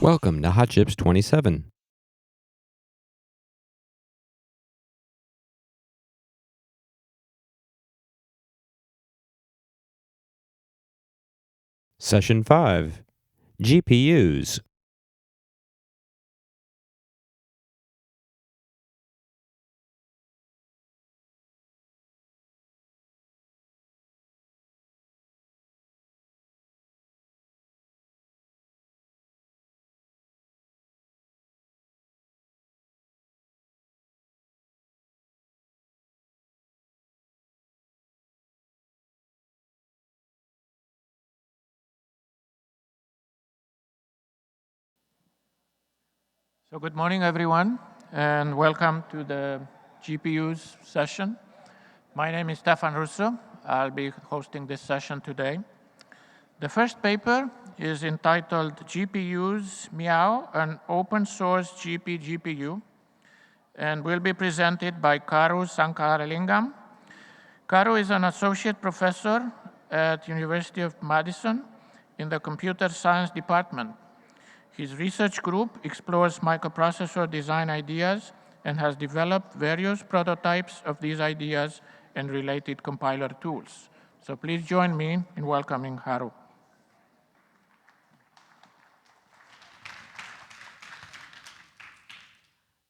Welcome to Hot Chips 27. Session 5, GPUs. So good morning, everyone, and welcome to the GPUs session. My name is Stefan Russo. I'll be hosting this session today. The first paper is entitled GPUs MIAOW, an open source GPGPU, and will be presented by Karu Sankaralingam. Karu is an associate professor at University of Madison in the computer science department. His research group explores microprocessor design ideas and has developed various prototypes of these ideas and related compiler tools. So please join me in welcoming Haru.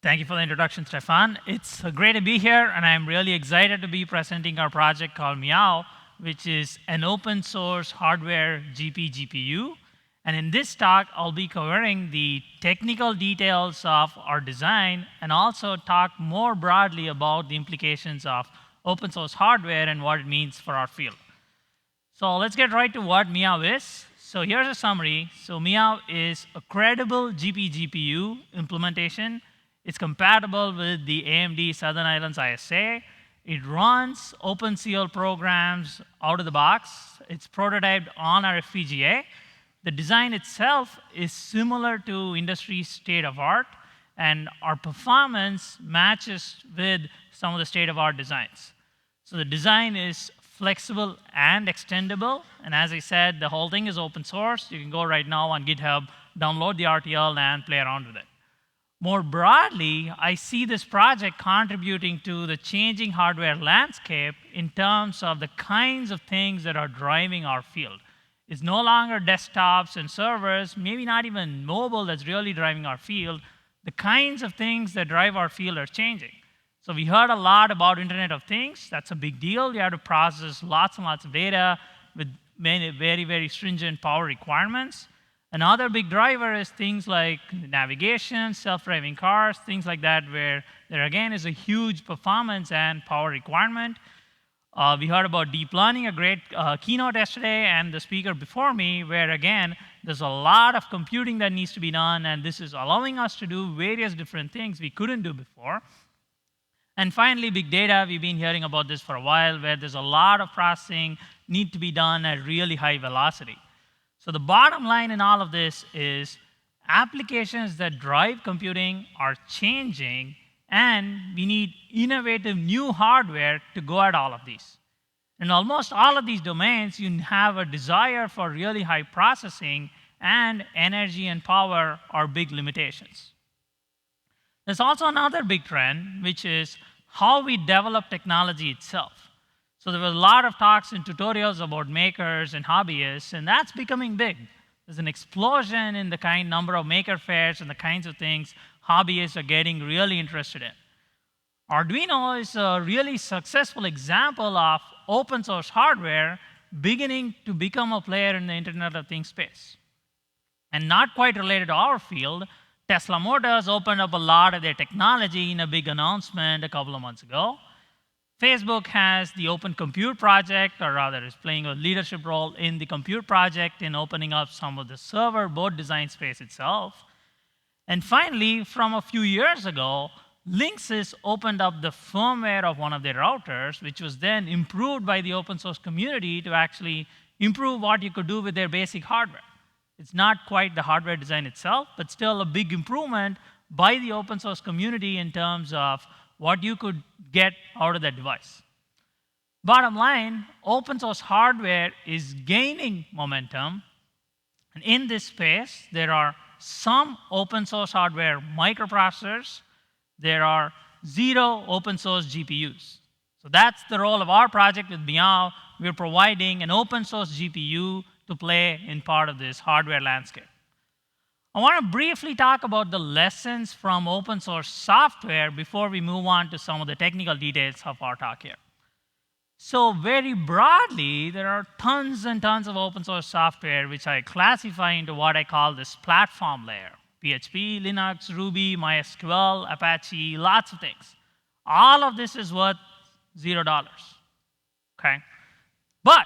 Thank you for the introduction, Stefan. It's great to be here, and I'm really excited to be presenting our project called MIAOW, which is an open source hardware GPGPU. And in this talk, I'll be covering the technical details of our design and also talk more broadly about the implications of open source hardware and what it means for our field. So let's get right to what MIAOW is. So here's a summary. So MIAOW is a credible GPGPU implementation. It's compatible with the AMD Southern Islands ISA. It runs OpenCL programs out of the box. It's prototyped on our FPGA. The design itself is similar to industry state-of-art, and our performance matches with some of the state-of-art designs. So the design is flexible and extendable, and as I said, the whole thing is open source. You can go right now on GitHub, download the RTL, and play around with it. More broadly, I see this project contributing to the changing hardware landscape in terms of the kinds of things that are driving our field. It's no longer desktops and servers, maybe not even mobile that's really driving our field. The kinds of things that drive our field are changing. So we heard a lot about Internet of Things. That's a big deal. You have to process lots and lots of data with many very, very stringent power requirements. Another big driver is things like navigation, self-driving cars, things like that, where there again is a huge performance and power requirement. We heard about deep learning, a great keynote yesterday, and the speaker before me, where again, there's a lot of computing that needs to be done, and this is allowing us to do various different things we couldn't do before. And finally, big data. We've been hearing about this for a while, where there's a lot of processing need to be done at really high velocity. So the bottom line in all of this is applications that drive computing are changing, and we need innovative new hardware to go at all of these. In almost all of these domains, you have a desire for really high processing, and energy and power are big limitations. There's also another big trend, which is how we develop technology itself. So there were a lot of talks and tutorials about makers and hobbyists, and that's becoming big. There's an explosion in the number of maker fairs and the kinds of things hobbyists are getting really interested in. Arduino is a really successful example of open source hardware beginning to become a player in the Internet of Things space. And not quite related to our field, Tesla Motors opened up a lot of their technology in a big announcement a couple of months ago. Facebook has the Open Compute project, or rather is playing a leadership role in the Compute project in opening up some of the server board design space itself. And finally, from a few years ago, Linksys opened up the firmware of one of their routers, which was then improved by the open source community to actually improve what you could do with their basic hardware. It's not quite the hardware design itself, but still a big improvement by the open source community in terms of what you could get out of that device. Bottom line, open source hardware is gaining momentum. And in this space, there are some open source hardware microprocessors. There are 0 open source GPUs. So that's the role of our project with MIAOW. We're providing an open source GPU to play in part of this hardware landscape. I want to briefly talk about the lessons from open source software before we move on to some of the technical details of our talk here. So very broadly, there are tons and tons of open source software which I classify into what I call this platform layer. PHP, Linux, Ruby, MySQL, Apache, lots of things. All of this is worth $0, okay? But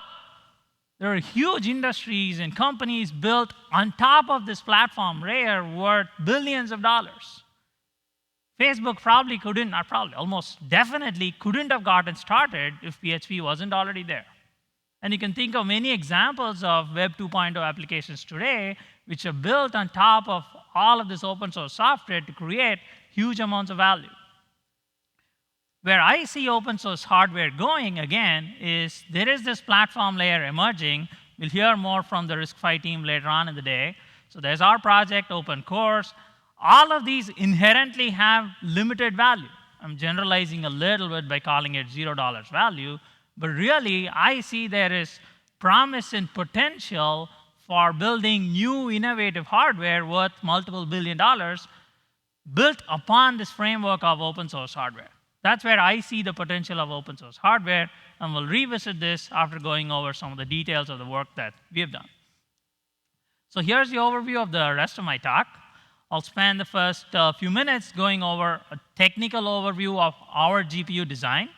there are huge industries and companies built on top of this platform layer worth billions of dollars. Facebook probably couldn't, not probably, almost definitely couldn't have gotten started if PHP wasn't already there. And you can think of many examples of Web 2.0 applications today which are built on top of all of this open source software to create huge amounts of value. Where I see open source hardware going, again, is there is this platform layer emerging. We'll hear more from the RISC-V team later on in the day. So there's our project, OpenCores. All of these inherently have limited value. I'm generalizing a little bit by calling it $0 value, but really, I see there is promise and potential for building new innovative hardware worth multiple billion dollars built upon this framework of open source hardware. That's where I see the potential of open source hardware, and we'll revisit this after going over some of the details of the work that we have done. So here's the overview of the rest of my talk. I'll spend the first few minutes going over a technical overview of our GPU design,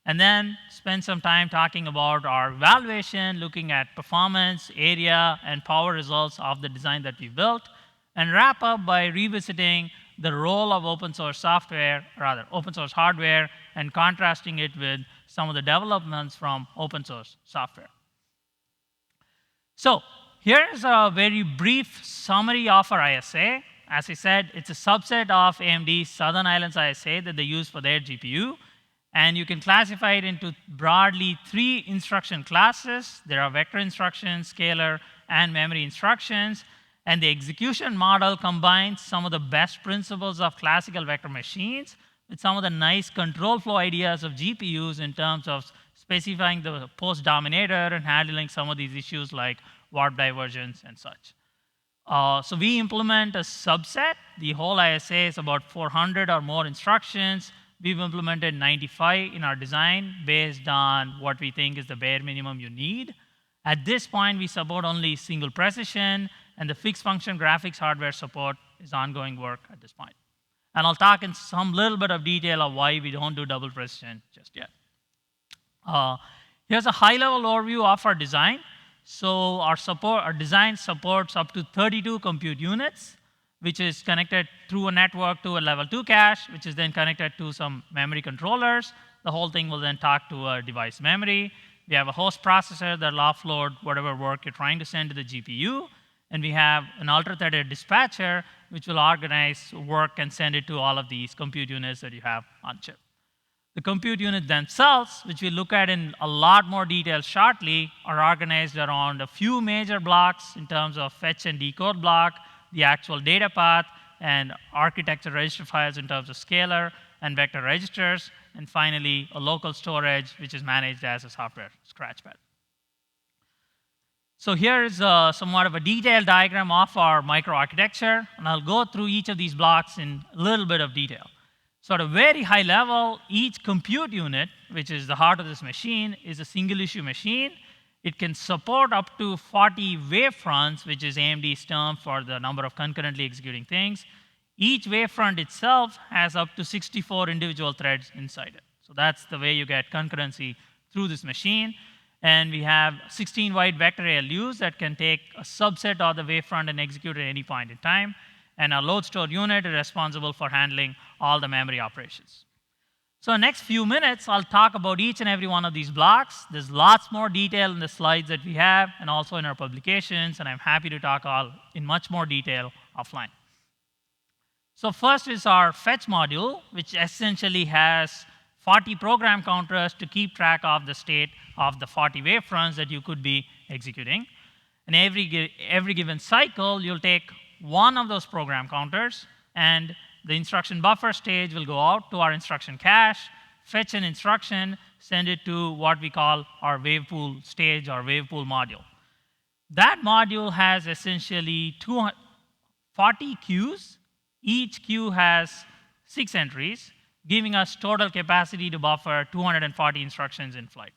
and then spend some time talking about our evaluation, looking at performance, area, and power results of the design that we built, and wrap up by revisiting the role of open source software, rather open source hardware, and contrasting it with some of the developments from open source software. So here is a very brief summary of our ISA. As I said, it's a subset of AMD's Southern Islands ISA that they use for their GPU. And you can classify it into broadly 3 instruction classes. There are vector instructions, scalar, and memory instructions. And the execution model combines some of the best principles of classical vector machines with some of the nice control flow ideas of GPUs in terms of specifying the post dominator and handling some of these issues like warp divergence and such. So we implement a subset. The whole ISA is about 400 or more instructions. We've implemented 95 in our design based on what we think is the bare minimum you need. At this point, we support only single precision, and the fixed function graphics hardware support is ongoing work at this point. And I'll talk in some little bit of detail of why we don't do double precision just yet. Here's a high-level overview of our design. So our design supports up to 32 compute units, which is connected through a network to a level 2 cache, which is then connected to some memory controllers. The whole thing will then talk to a device memory. We have a host processor that will offload whatever work you're trying to send to the GPU. And we have an ultra-threaded dispatcher, which will organize work and send it to all of these compute units that you have on chip. The compute units themselves, which we'll look at in a lot more detail shortly, are organized around a few major blocks in terms of fetch and decode block, the actual data path, and architecture register files in terms of scalar and vector registers, and finally, a local storage, which is managed as a software scratchpad. So here is somewhat of a detailed diagram of our microarchitecture, and I'll go through each of these blocks in a little bit of detail. So at a very high level, each compute unit, which is the heart of this machine, is a single-issue machine. It can support up to 40 wavefronts, which is AMD's term for the number of concurrently executing things. Each wavefront itself has up to 64 individual threads inside it. So that's the way you get concurrency through this machine. And we have 16 wide vector ALUs that can take a subset of the wavefront and execute at any point in time. And our load store unit is responsible for handling all the memory operations. So in the next few minutes, I'll talk about each and every one of these blocks. There's lots more detail in the slides that we have and also in our publications, and I'm happy to talk all in much more detail offline. So first is our fetch module, which essentially has 40 program counters to keep track of the state of the 40 wavefronts that you could be executing. And every given cycle, you'll take one of those program counters, and the instruction buffer stage will go out to our instruction cache, fetch an instruction, send it to what we call our wave pool stage or wave pool module. That module has essentially 40 queues. Each queue has 6 entries, giving us total capacity to buffer 240 instructions in flight.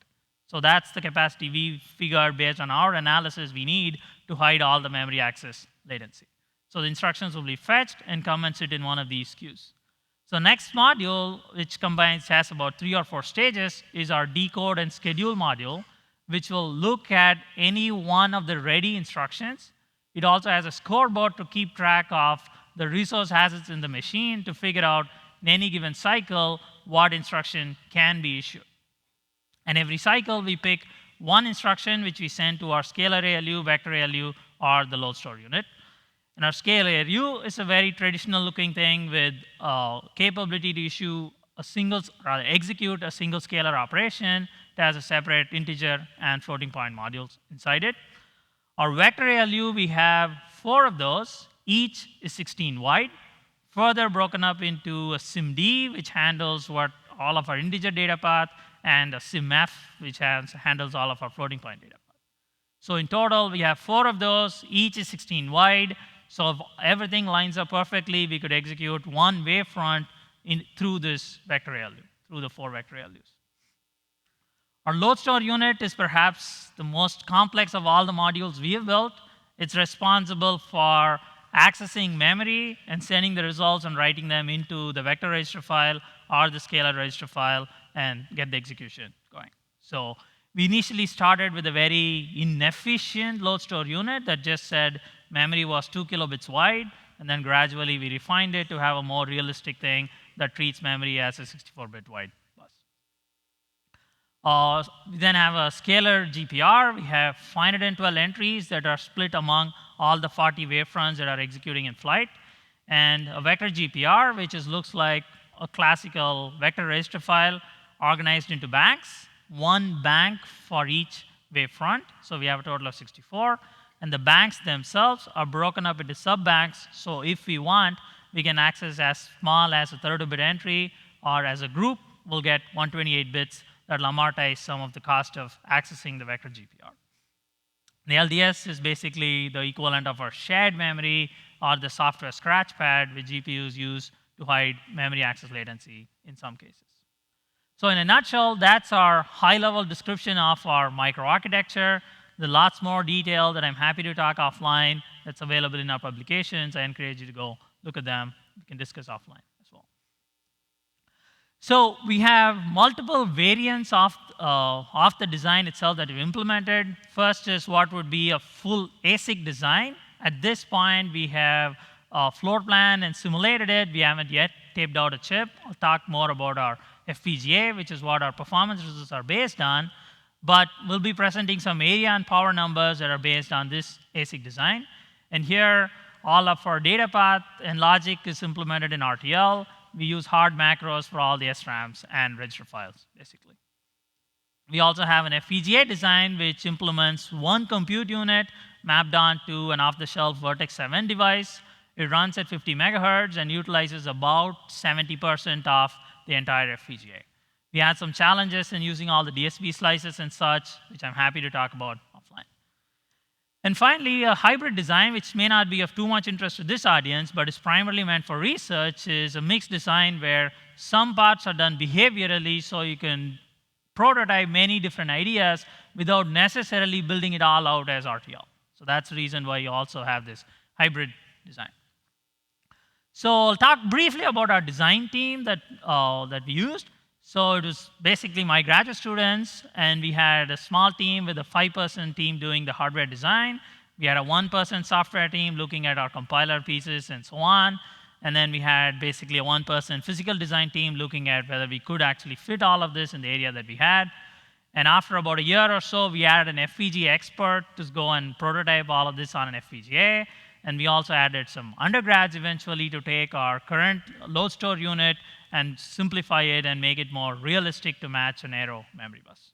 So that's the capacity we figured based on our analysis we need to hide all the memory access latency. So the instructions will be fetched and come and sit in one of these queues. So next module, which has about 3 or 4 stages, is our decode and schedule module, which will look at any one of the ready instructions. It also has a scoreboard to keep track of the resource hazards in the machine to figure out in any given cycle what instruction can be issued. And every cycle, we pick one instruction which we send to our scalar ALU, vector ALU, or the load store unit. And our scale ALU is a very traditional looking thing with capability to issue execute a single scalar operation that has a separate integer and floating point modules inside it. Our vector ALU, we have 4 of those. Each is 16 wide, further broken up into a SIMD, which handles all of our integer data path, and a SIMF, which handles all of our floating point data path. So in total, we have 4 of those. Each is 16 wide. So if everything lines up perfectly, we could execute one wavefront through this vector ALU, through the 4 vector ALUs. Our load store unit is perhaps the most complex of all the modules we have built. It's responsible for accessing memory and sending the results and writing them into the vector register file or the scalar register file and get the execution going. So we initially started with a very inefficient load store unit that just said memory was 2 kilobits wide, and then gradually we refined it to have a more realistic thing that treats memory as a 64-bit wide bus. We then have a scalar GPR. We have 512 entries that are split among all the 40 wavefronts that are executing in flight, and a vector GPR, which looks like a classical vector register file organized into banks, 1 bank for each wavefront. So we have a total of 64. And the banks themselves are broken up into sub-banks. So if we want, we can access as small as a 32-bit entry, or as a group, we'll get 128 bits that will amortize some of the cost of accessing the vector GPR. The LDS is basically the equivalent of our shared memory or the software scratchpad, which GPUs use to hide memory access latency in some cases. So in a nutshell, that's our high-level description of our microarchitecture. There's lots more detail that I'm happy to talk offline that's available in our publications. I encourage you to go look at them. We can discuss offline as well. So we have multiple variants of the design itself that we've implemented. First is what would be a full ASIC design. At this point, we have a floor plan and simulated it. We haven't yet taped out a chip. I'll talk more about our FPGA, which is what our performance results are based on. But we'll be presenting some area and power numbers that are based on this ASIC design. And here, all of our data path and logic is implemented in RTL. We use hard macros for all the SRAMs and register files, basically. We also have an FPGA design which implements 1 compute unit mapped onto an off-the-shelf Vertex 7 device. It runs at 50 megahertz and utilizes about 70% of the entire FPGA. We had some challenges in using all the DSP slices and such, which I'm happy to talk about offline. And finally, a hybrid design, which may not be of too much interest to this audience, but is primarily meant for research, is a mixed design where some parts are done behaviorally, so you can prototype many different ideas without necessarily building it all out as RTL. So that's the reason why you also have this hybrid design. So I'll talk briefly about our design team that we used. So it was basically my graduate students, and we had a small team with a 5-person team doing the hardware design. We had a 1-person software team looking at our compiler pieces and so on. And then we had basically a 1-person physical design team looking at whether we could actually fit all of this in the area that we had. And after about a year or so, we added an FPGA expert to go and prototype all of this on an FPGA. And we also added some undergrads eventually to take our current load store unit and simplify it and make it more realistic to match a narrow memory bus.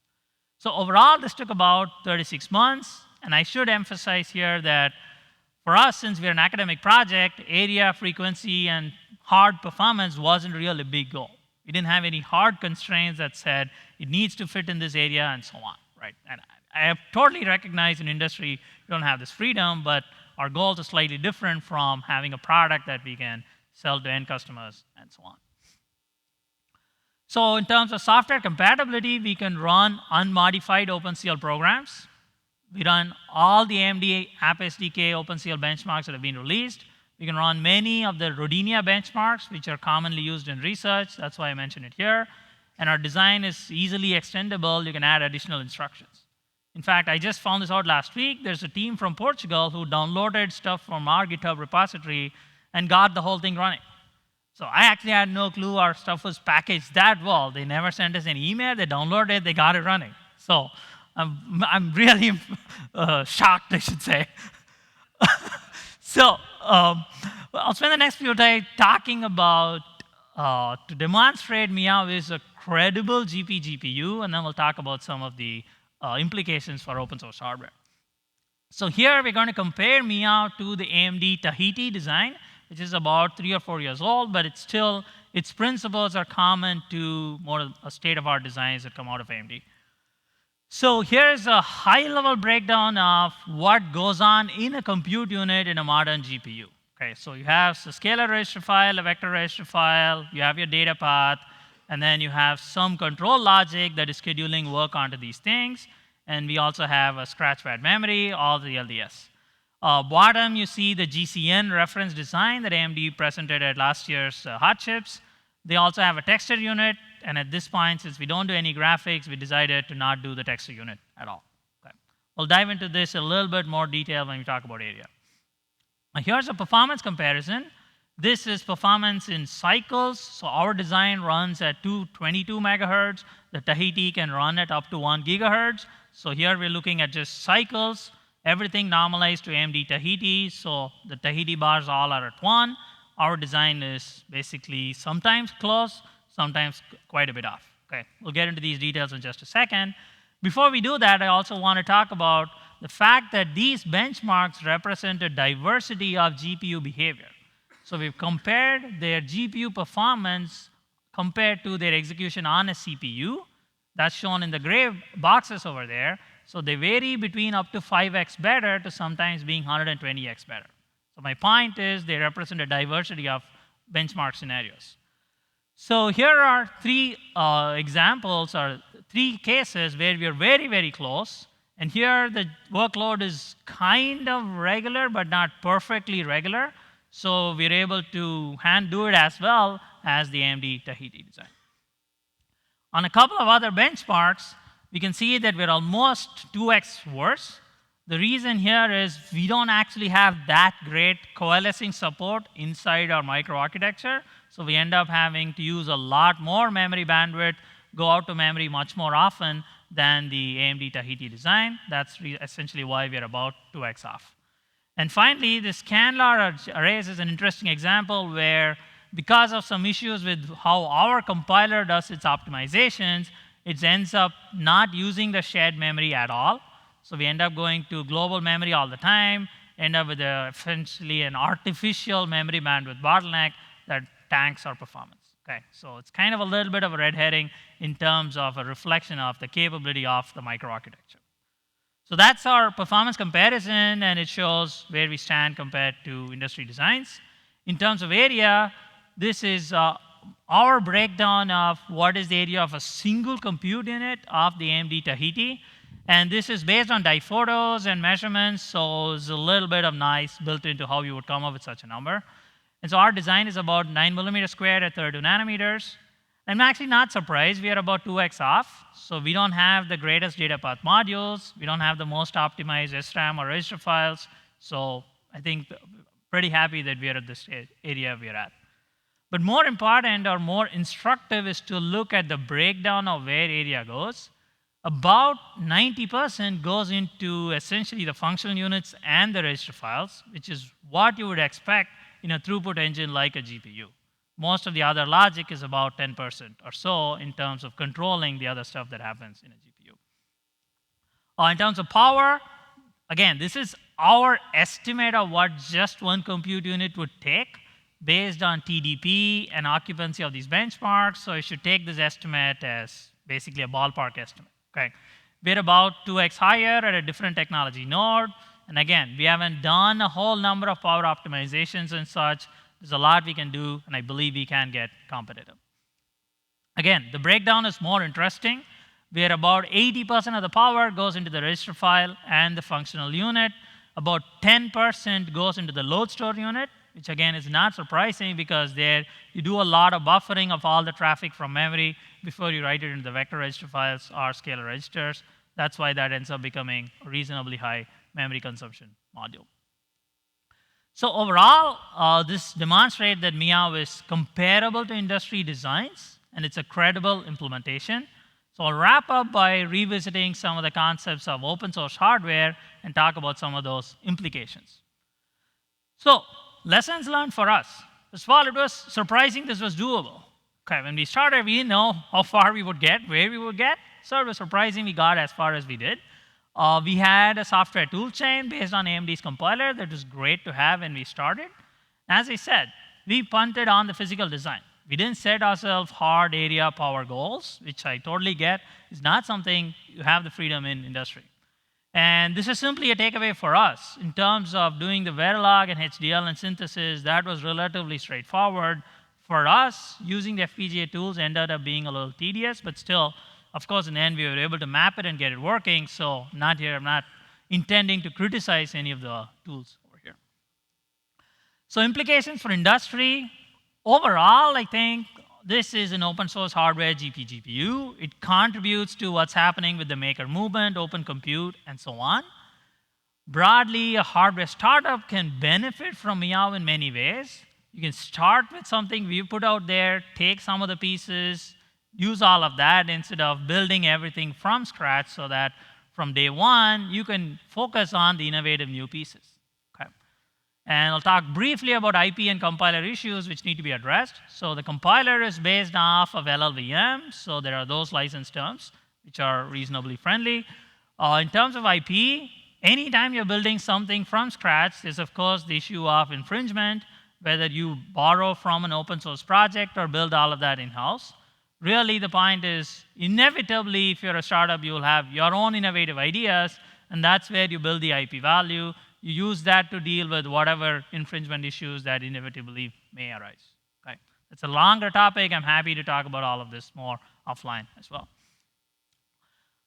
So overall, this took about 36 months. And I should emphasize here that For us, since we're an academic project, area, frequency, and hard performance wasn't really a big goal. We didn't have any hard constraints that said it needs to fit in this area and so on, right? And I have totally recognized in industry you don't have this freedom, but our goals are slightly different from having a product that we can sell to end customers and so on. So in terms of software compatibility, we can run unmodified OpenCL programs. We run all the AMD App SDK OpenCL benchmarks that have been released. We can run many of the Rodinia benchmarks, which are commonly used in research. That's why I mentioned it here. And our design is easily extendable. You can add additional instructions. In fact, I just found this out last week. There's a team from Portugal who downloaded stuff from our GitHub repository and got the whole thing running. So I actually had no clue our stuff was packaged that well. They never sent us an email. They downloaded it. They got it running. So I'm really shocked, I should say. So I'll spend the next few days talking about, to demonstrate MIAOW is a credible GPGPU, and then we'll talk about some of the implications for open source hardware. So here we're going to compare MIAOW to the AMD Tahiti design, which is about 3 or 4 years old, but it's still, its principles are common to more state-of-art designs that come out of AMD. So here's a high-level breakdown of what goes on in a compute unit in a modern GPU. Okay, so you have a scalar register file, a vector register file, you have your data path, and then you have some control logic that is scheduling work onto these things, and we also have a scratchpad memory, all the LDS. Bottom, you see the GCN reference design that AMD presented at last year's Hot Chips. They also have a texture unit, and at this point, since we don't do any graphics, we decided to not do the texture unit at all. Okay. We'll dive into this a little bit more detail when we talk about area. Now, here's a performance comparison. This is performance in cycles. So our design runs at 222 megahertz. The Tahiti can run at up to 1 gigahertz. So here we're looking at just cycles, everything normalized to AMD Tahiti. So the Tahiti bars all are at 1. Our design is basically sometimes close, sometimes quite a bit off. Okay, we'll get into these details in just a second. Before we do that, I also want to talk about the fact that these benchmarks represent a diversity of GPU behavior. So we've compared their GPU performance compared to their execution on a CPU. That's shown in the gray boxes over there. So they vary between up to 5x better to sometimes being 120x better. So my point is they represent a diversity of benchmark scenarios. So here are 3 examples or 3 cases where we are very, very close. And here the workload is kind of regular, but not perfectly regular. So we're able to do it as well as the AMD Tahiti design. On a couple of other benchmarks, we can see that we're almost 2x worse. The reason here is we don't actually have that great coalescing support inside our microarchitecture. So we end up having to use a lot more memory bandwidth, go out to memory much more often than the AMD Tahiti design. That's essentially why we're about 2x off. And finally, this Canlar arrays is an interesting example where, because of some issues with how our compiler does its optimizations, it ends up not using the shared memory at all. So we end up going to global memory all the time, end up with essentially an artificial memory bandwidth bottleneck that tanks our performance. Okay, so it's kind of a little bit of a red herring in terms of a reflection of the capability of the microarchitecture. So that's our performance comparison, and it shows where we stand compared to industry designs. In terms of area, this is our breakdown of what is the area of a single compute unit of the AMD Tahiti. And this is based on die photos and measurements, so there's a little bit of noise built into how you would come up with such a number. And so our design is about 9 millimeters squared at 32 nanometers. I'm actually not surprised. We are about 2x off. So we don't have the greatest data path modules. We don't have the most optimized SRAM or register files. So I think pretty happy that we are at this area we are at. But more important or more instructive is to look at the breakdown of where area goes. About 90% goes into essentially the functional units and the register files, which is what you would expect in a throughput engine like a GPU. Most of the other logic is about 10% or so in terms of controlling the other stuff that happens in a GPU. In terms of power, again, this is our estimate of what just one compute unit would take based on TDP and occupancy of these benchmarks. So you should take this estimate as basically a ballpark estimate. Okay. We're about 2x higher at a different technology node. And again, we haven't done a whole number of power optimizations and such. There's a lot we can do, and I believe we can get competitive. Again, the breakdown is more interesting, where about 80% of the power goes into the register file and the functional unit. About 10% goes into the load store unit, which again is not surprising because there you do a lot of buffering of all the traffic from memory before you write it into the vector register files or scalar registers. That's why that ends up becoming a reasonably high memory consumption module. So overall, this demonstrates that MIAOW is comparable to industry designs, and it's a credible implementation. So I'll wrap up by revisiting some of the concepts of open source hardware and talk about some of those implications. So lessons learned for us. First of all, it was surprising this was doable. Okay, when we started, we didn't know how far we would get, where we would get. So it was surprising we got as far as we did. We had a software toolchain based on AMD's compiler that was great to have when we started. As I said, we punted on the physical design. We didn't set ourselves hard area power goals, which I totally get is not something you have the freedom in industry. And this is simply a takeaway for us. In terms of doing the Verilog and HDL and synthesis, that was relatively straightforward. For us, using the FPGA tools ended up being a little tedious, but still, of course, in the end, we were able to map it and get it working. So I'm not intending to criticize any of the tools over here. So implications for industry. Overall, I think this is an open source hardware GPGPU. It contributes to what's happening with the maker movement, open compute, and so on. Broadly, a hardware startup can benefit from MIAOW in many ways. You can start with something we put out there, take some of the pieces, use all of that instead of building everything from scratch so that from day one, you can focus on the innovative new pieces. Okay. And I'll talk briefly about IP and compiler issues which need to be addressed. So the compiler is based off of LLVM, so there are those license terms which are reasonably friendly. In terms of IP, anytime you're building something from scratch, there's of course the issue of infringement, whether you borrow from an open source project or build all of that in-house. Really, the point is, inevitably, if you're a startup, you'll have your own innovative ideas, and that's where you build the IP value. You use that to deal with whatever infringement issues that inevitably may arise. Okay? It's a longer topic. I'm happy to talk about all of this more offline as well.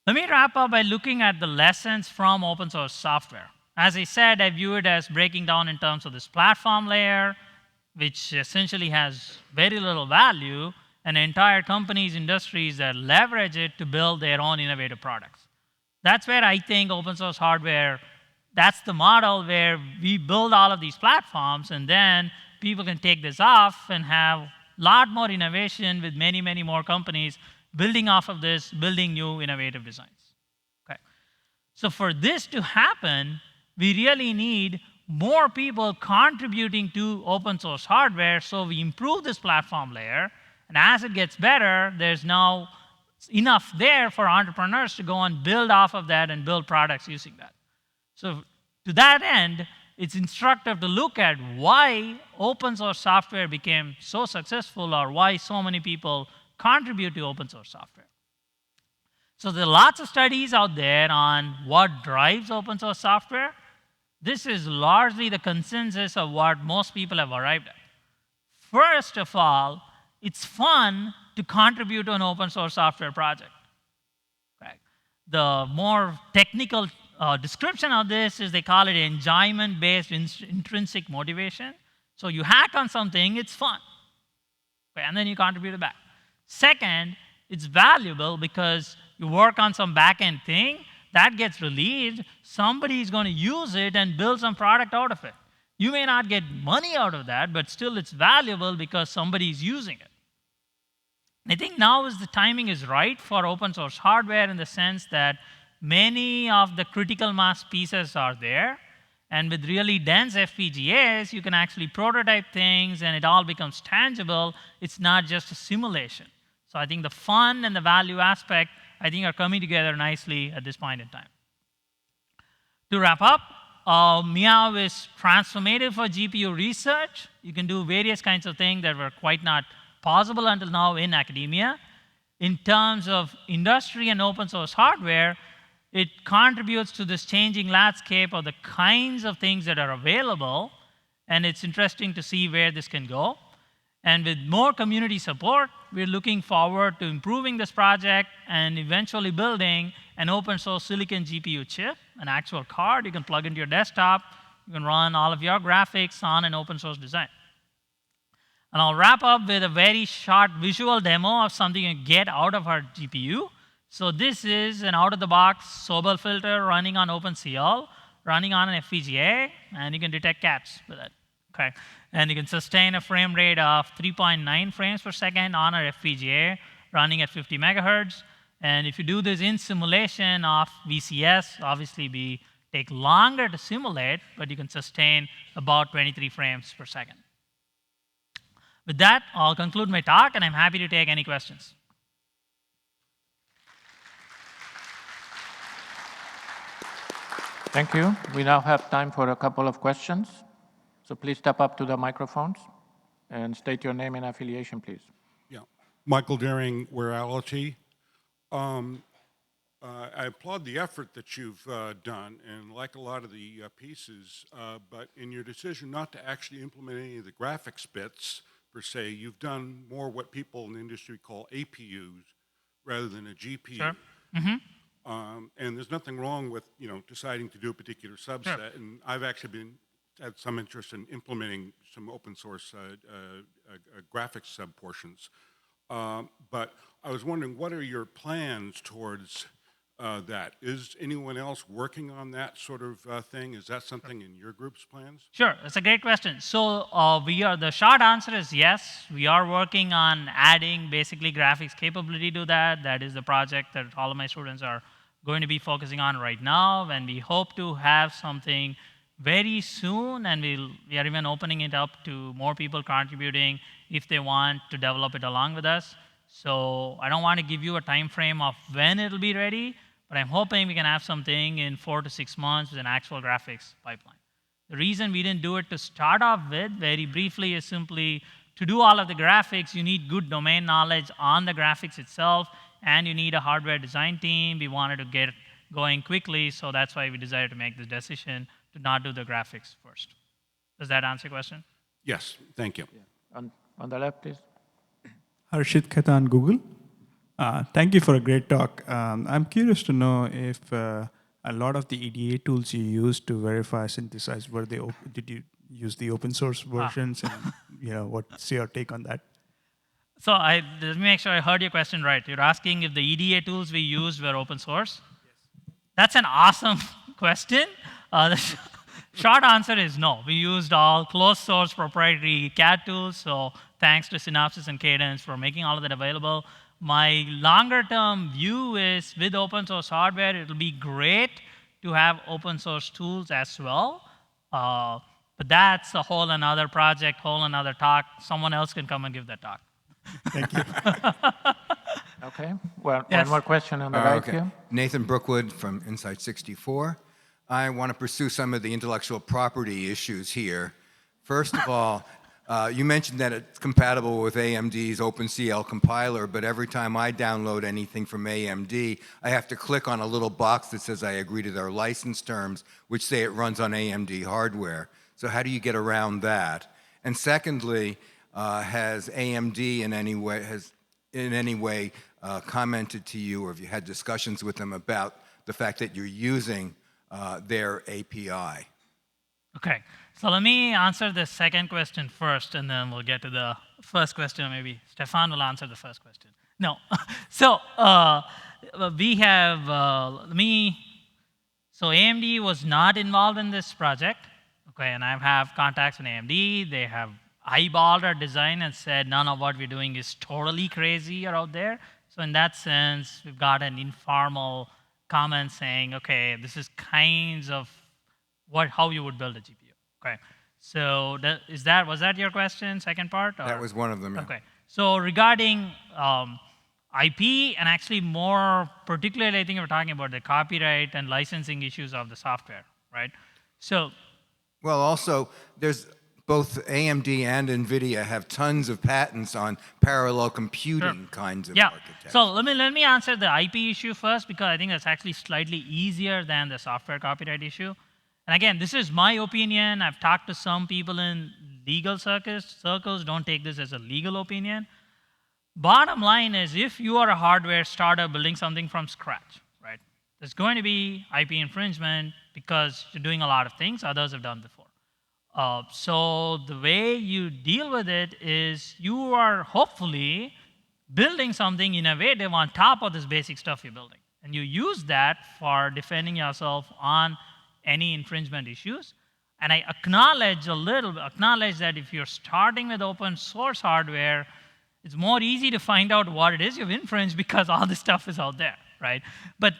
Let me wrap up by looking at the lessons from open source software. As I said, I view it as breaking down in terms of this platform layer, which essentially has very little value, and entire companies, industries that leverage it to build their own innovative products. That's where I think open source hardware, that's the model where we build all of these platforms, and then people can take this off and have a lot more innovation with many, many more companies building off of this, building new innovative designs. Okay. So for this to happen, we really need more people contributing to open source hardware, so we improve this platform layer. And as it gets better, there's now enough there for entrepreneurs to go and build off of that and build products using that. So to that end, it's instructive to look at why open source software became so successful or why so many people contribute to open source software. So there are lots of studies out there on what drives open source software. This is largely the consensus of what most people have arrived at. First of all, it's fun to contribute to an open source software project. Okay. The more technical description of this is they call it enjoyment-based intrinsic motivation. So you hack on something, it's fun. Okay, and then you contribute it back. Second, it's valuable because you work on some back-end thing, that gets released, somebody is going to use it and build some product out of it. You may not get money out of that, but still it's valuable because somebody is using it. I think now is the timing is right for open source hardware in the sense that many of the critical mass pieces are there. And with really dense FPGAs, you can actually prototype things and it all becomes tangible. It's not just a simulation. So I think the fun and the value aspect, I think, are coming together nicely at this point in time. To wrap up, MIAOW is transformative for GPU research. You can do various kinds of things that were quite not possible until now in academia. In terms of industry and open source hardware, it contributes to this changing landscape of the kinds of things that are available, and it's interesting to see where this can go. And with more community support, we're looking forward to improving this project and eventually building an open source silicon GPU chip, an actual card you can plug into your desktop. You can run all of your graphics on an open source design. And I'll wrap up with a very short visual demo of something you get out of our GPU. So this is an out-of-the-box Sobel filter running on OpenCL, running on an FPGA, and you can detect cats with it. Okay. And you can sustain a frame rate of 3.9 frames per second on our FPGA, running at 50 megahertz. And if you do this in simulation of VCS, obviously we take longer to simulate, but you can sustain about 23 frames per second. With that, I'll conclude my talk, and I'm happy to take any questions. Thank you. We now have time for a couple of questions. So please step up to the microphones and state your name and affiliation, please. Yeah, Michael Daring, Wearality. I applaud the effort that you've done, and like a lot of the pieces, but in your decision not to actually implement any of the graphics bits, per se, you've done more what people in the industry call APUs rather than a GPU. Sure. Mm-hmm. And there's nothing wrong with deciding to do a particular subset, Sure. and I've actually had some interest in implementing some open source graphics sub-portions. But I was wondering, what are your plans towards that? Is anyone else working on that sort of thing? Is that something in your group's plans? Sure, that's a great question. So the short answer is yes. We are working on adding basically graphics capability to that. That is the project that all of my students are going to be focusing on right now, and we hope to have something very soon, and we are even opening it up to more people contributing if they want to develop it along with us. So I don't want to give you a time frame of when it'll be ready, but I'm hoping we can have something in 4 to 6 months with an actual graphics pipeline. The reason we didn't do it to start off with, very briefly, is simply to do all of the graphics, you need good domain knowledge on the graphics itself, and you need a hardware design team. We wanted to get going quickly, so that's why we decided to make this decision to not do the graphics first. Does that answer your question? Yes, thank you. Yeah. On the left, please. Harshit Khaitan, Google. Thank you for a great talk. I'm curious to know if a lot of the EDA tools you used to verify, synthesize, did you use the open source versions? And what's your take on that? So let me make sure I heard your question right. You're asking if the EDA tools we used were open source? Yes. That's an awesome question. The short answer is no. We used all closed source proprietary CAD tools, so thanks to Synopsys and Cadence for making all of that available. My longer term view is with open source hardware, it'll be great to have open source tools as well. But that's a whole another project, whole another talk. Someone else can come and give that talk. Thank you. Okay. Well, Yes. one more question on the right Okay. here. Nathan Brookwood from Insight 64. I want to pursue some of the intellectual property issues here. First of all, you mentioned that it's compatible with AMD's OpenCL compiler, but every time I download anything from AMD, I have to click on a little box that says I agree to their license terms, which say it runs on AMD hardware. So how do you get around that? And secondly, has AMD in any way commented to you, or have you had discussions with them about the fact that you're using their API? Okay, so let me answer the second question first, and then we'll get to the first question. Maybe Stefan will answer the first question. No, so we have So AMD was not involved in this project. Okay, and I have contacts in AMD. They have eyeballed our design and said none of what we're doing is totally crazy or out there. So in that sense, we've got an informal comment saying, okay, this is kinds of how you would build a GPU. Okay, so was that your question, second part? Or? That was one of them. Yeah. Okay, so regarding IP, and actually more particularly, I think we're talking about the copyright and licensing issues of the software, right? So Well, also, there's both AMD and NVIDIA have tons of patents on parallel computing kinds of architecture. So let me answer the IP issue first, because I think that's actually slightly easier than the software copyright issue. And again, this is my opinion. I've talked to some people in legal circles. Don't take this as a legal opinion. Bottom line is, if you are a hardware startup building something from scratch, right, there's going to be IP infringement because you're doing a lot of things others have done before. So the way you deal with it is you are hopefully building something innovative on top of this basic stuff you're building. And you use that for defending yourself on any infringement issues. And I acknowledge that if you're starting with open source hardware, it's more easy to find out what it is you've infringed because all this stuff is out there, right? But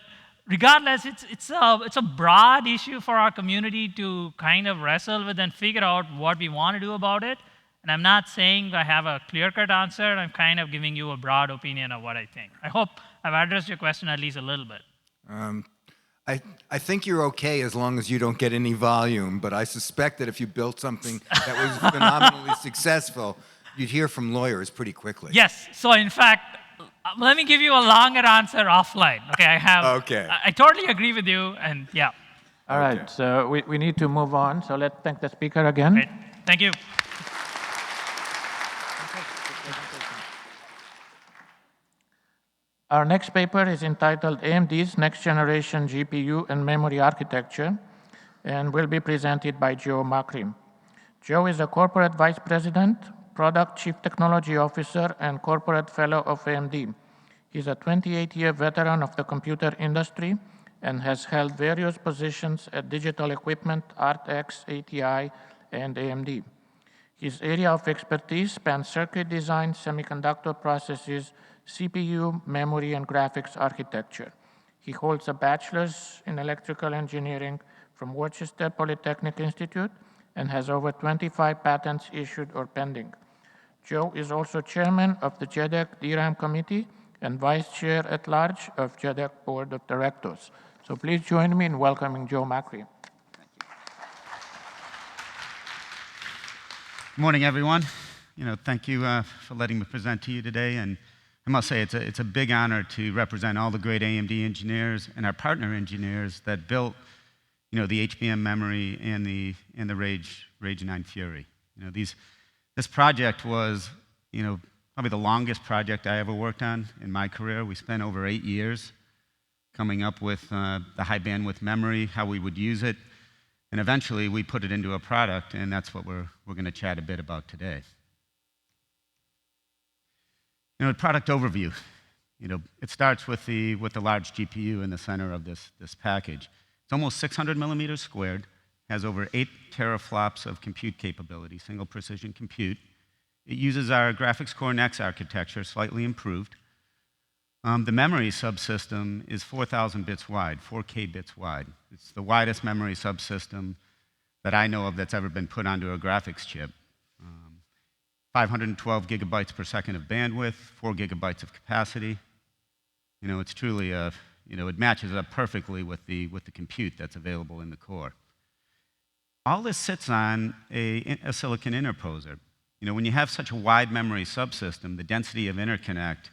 regardless, it's a broad issue for our community to kind of wrestle with and figure out what we want to do about it. And I'm not saying I have a clear-cut answer. I'm kind of giving you a broad opinion of what I think. I hope I've addressed your question at least a little bit. I think you're okay as long as you don't get any volume, but I suspect that if you built something that was phenomenally successful, you'd hear from lawyers pretty quickly. Yes. So in fact, let me give you a longer answer offline. Okay, I totally agree with you, and yeah. All right, so we need to move on. So let's thank the speaker again. Great. Thank you. Our next paper is entitled AMD's Next Generation GPU and Memory Architecture, and will be presented by Joe Macri. Joe is a corporate vice president, product chief technology officer, and corporate fellow of AMD. He's a 28-year veteran of the computer industry and has held various positions at Digital Equipment, ArtX, ATI, and AMD. His area of expertise spans circuit design, semiconductor processes, CPU, memory, and graphics architecture. He holds a bachelor's in electrical engineering from Worcester Polytechnic Institute and has over 25 patents issued or pending. Joe is also chairman of the JEDEC DRAM committee and vice chair at large of JEDEC board of directors. So please join me in welcoming Joe Macri. Good morning, everyone. Thank you for letting me present to you today. And I must say, it's a big honor to represent all the great AMD engineers and our partner engineers that built, the HBM memory and the Rage 9 Fury. This project was, probably the longest project I ever worked on in my career. We spent over 8 years coming up with the high bandwidth memory, how we would use it, and eventually we put it into a product, and that's what we're going to chat a bit about today. Product overview. It starts with the large GPU in the center of this package. It's almost 600 millimeters squared, has over 8 teraflops of compute capability, single precision compute. It uses our graphics core Next architecture, slightly improved. The memory subsystem is 4,000 bits wide, 4K bits wide. It's the widest memory subsystem that I know of that's ever been put onto a graphics chip. 512 gigabytes per second of bandwidth, 4 gigabytes of capacity. It's truly it matches up perfectly with the compute that's available in the core. All this sits on a silicon interposer. When you have such a wide memory subsystem, the density of interconnect,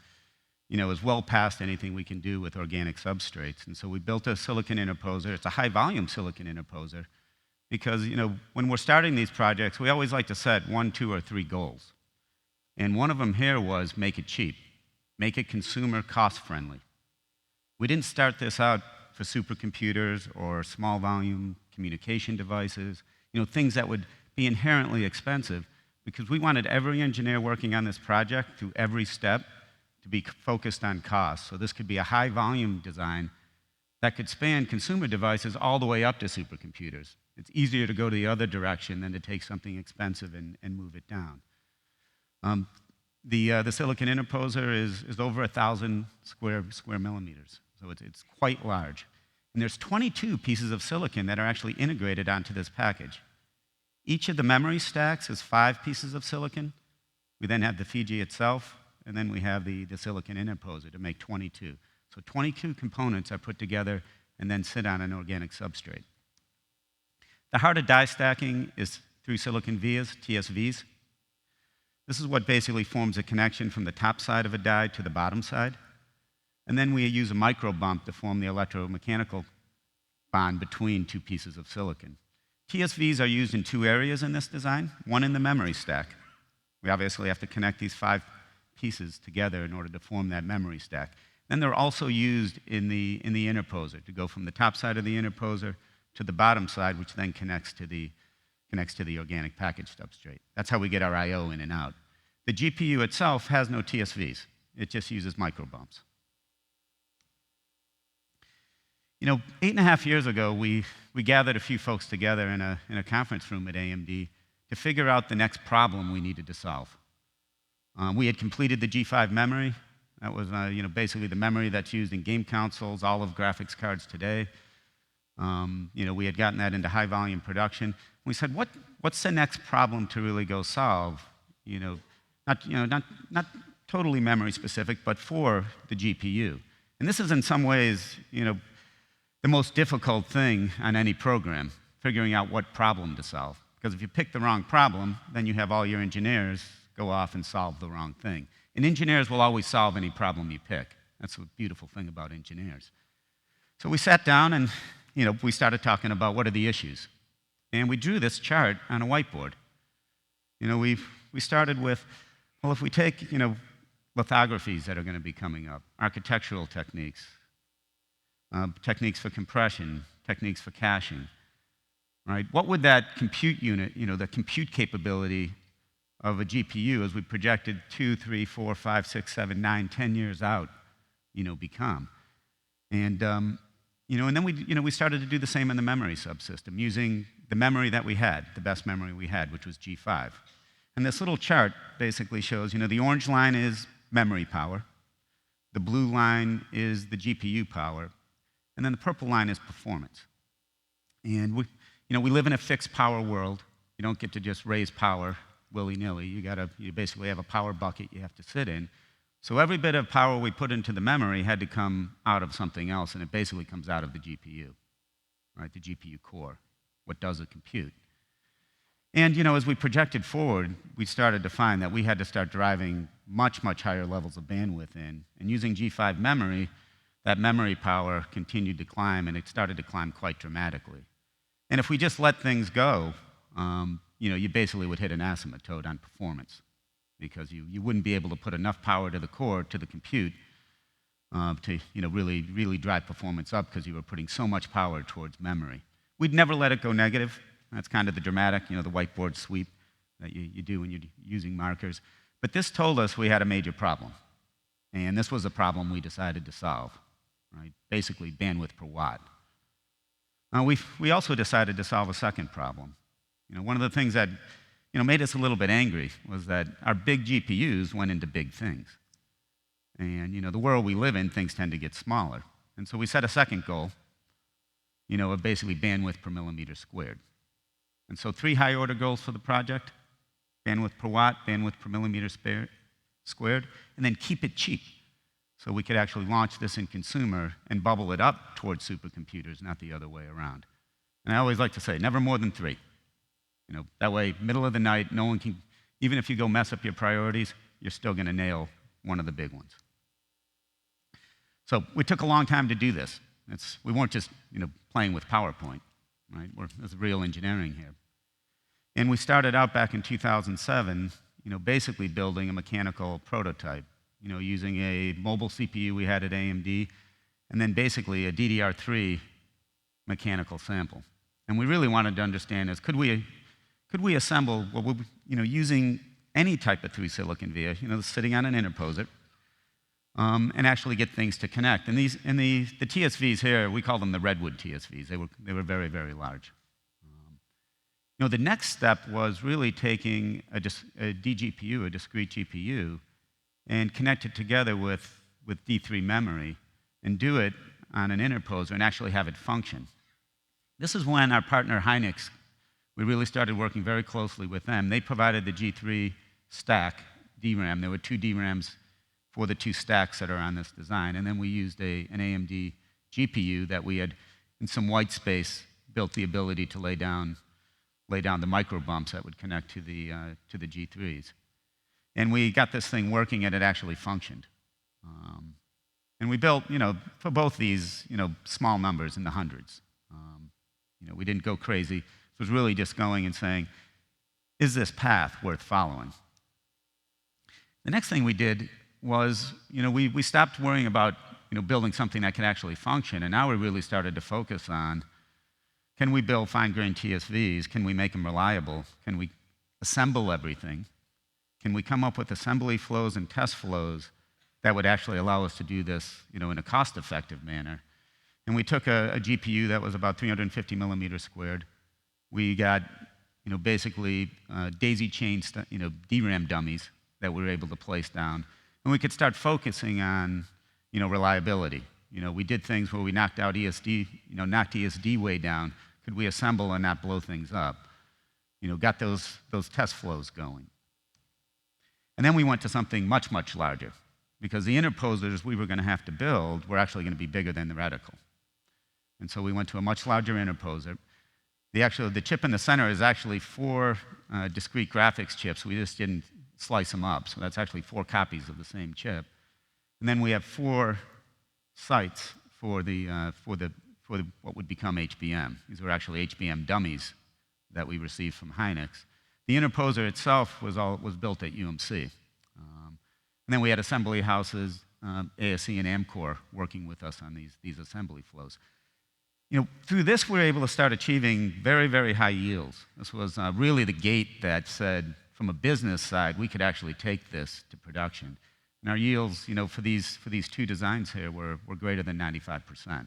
is well past anything we can do with organic substrates. And so we built a silicon interposer. It's a high volume silicon interposer because, when we're starting these projects, we always like to set 1, 2, or 3 goals. And one of them here was make it cheap, make it consumer cost friendly. We didn't start this out for supercomputers or small volume communication devices, things that would be inherently expensive, because we wanted every engineer working on this project through every step to be focused on cost. So this could be a high volume design that could span consumer devices all the way up to supercomputers. It's easier to go the other direction than to take something expensive and move it down. The silicon interposer is over 1,000 square millimeters, so it's quite large. And there's 22 pieces of silicon that are actually integrated onto this package. Each of the memory stacks is 5 pieces of silicon. We then have the Fiji itself, and then we have the silicon interposer to make 22. So 22 components are put together and then sit on an organic substrate. The heart of die stacking is through silicon vias, TSVs. This is what basically forms a connection from the top side of a die to the bottom side. And then we use a micro bump to form the electromechanical bond between two pieces of silicon. TSVs are used in two areas in this design, one in the memory stack. We obviously have to connect these 5 pieces together in order to form that memory stack. Then they're also used in the interposer to go from the top side of the interposer to the bottom side, which then connects to the organic package substrate. That's how we get our I/O in and out. The GPU itself has no TSVs. It just uses micro bumps. 8.5 years ago, we gathered a few folks together in a conference room at AMD to figure out the next problem we needed to solve. We had completed the G5 memory. That was basically the memory that's used in game consoles, all of graphics cards today. We had gotten that into high volume production. We said, what's the next problem to really go solve? Not totally memory specific, but for the GPU. And this is in some ways, the most difficult thing on any program, figuring out what problem to solve. Because if you pick the wrong problem, then you have all your engineers go off and solve the wrong thing. And engineers will always solve any problem you pick. That's the beautiful thing about engineers. So we sat down and we started talking about what are the issues. And we drew this chart on a whiteboard. We started with, well, if we take lithographies that are going to be coming up, architectural techniques, techniques for compression, techniques for caching, right? What would that compute unit, the compute capability of a GPU as we projected 2, 3, 4, 5, 6, 7, 9, 10 years out, become? And and then we started to do the same in the memory subsystem, using the memory that we had, the best memory we had, which was G5. And this little chart basically shows, the orange line is memory power, the blue line is the GPU power, and then the purple line is performance. And we live in a fixed power world. You don't get to just raise power willy-nilly. You basically have a power bucket you have to sit in. So every bit of power we put into the memory had to come out of something else, and it basically comes out of the GPU, right? The GPU core, what does it compute. And as we projected forward, we started to find that we had to start driving much, much higher levels of bandwidth in. And using G5 memory, that memory power continued to climb, and it started to climb quite dramatically. And if we just let things go, you basically would hit an asymptote on performance, because you wouldn't be able to put enough power to the core, to the compute, to really drive performance up, because you were putting so much power towards memory. We'd never let it go negative. That's kind of the dramatic, the whiteboard sweep that you do when you're using markers. But this told us we had a major problem. And this was a problem we decided to solve, right? Basically, bandwidth per watt. We also decided to solve a second problem. One of the things that made us a little bit angry was that our big GPUs went into big things. And the world we live in, things tend to get smaller. And so we set a second goal, of basically bandwidth per millimeter squared. And so 3 high-order goals for the project: bandwidth per watt, bandwidth per millimeter squared, and then keep it cheap, so we could actually launch this in consumer and bubble it up towards supercomputers, not the other way around. And I always like to say, never more than 3. That way, middle of the night, no one can, even if you go mess up your priorities, you're still going to nail one of the big ones. So we took a long time to do this. We weren't just playing with PowerPoint, right? There's real engineering here. And we started out back in 2007, basically building a mechanical prototype, using a mobile CPU we had at AMD, and then basically a DDR3 mechanical sample. And we really wanted to understand is, could we assemble, using any type of 3 silicon via, sitting on an interposer, and actually get things to connect. And the TSVs here, we call them the Redwood TSVs. They were very, very large. The next step was really taking a DGPU, a discrete GPU, and connect it together with D3 memory, and do it on an interposer and actually have it function. This is when our partner Hynix, we really started working very closely with them. They provided the G3 stack DRAM. There were 2 DRAMs for the 2 stacks that are on this design. And then we used an AMD GPU that we had, in some white space, built the ability to lay down the micro bumps that would connect to the G3s. And we got this thing working, and it actually functioned. And we built, for both these, small numbers in the hundreds. We didn't go crazy. It was really just going and saying, is this path worth following? The next thing we did was, we stopped worrying about, building something that could actually function, and now we really started to focus on, can we build fine-grained TSVs? Can we make them reliable? Can we assemble everything? Can we come up with assembly flows and test flows that would actually allow us to do this, in a cost-effective manner? And we took a GPU that was about 350 millimeters squared. We got, basically daisy chain, DRAM dummies that we were able to place down, and we could start focusing on, reliability. We did things where we knocked out ESD, knocked ESD way down. Could we assemble and not blow things up? Got those test flows going. And then we went to something much, much larger, because the interposers we were going to have to build were actually going to be bigger than the reticle. And so we went to a much larger interposer. The chip in the center is actually 4 discrete graphics chips. We just didn't slice them up. So that's actually 4 copies of the same chip. And then we have 4 sites for what would become HBM. These were actually HBM dummies that we received from Hynix. The interposer itself was built at UMC. And then we had assembly houses, ASE and Amkor working with us on these assembly flows. Through this, we were able to start achieving very, very high yields. This was really the gate that said, from a business side, we could actually take this to production. And our yields, for these 2 designs here were greater than 95%.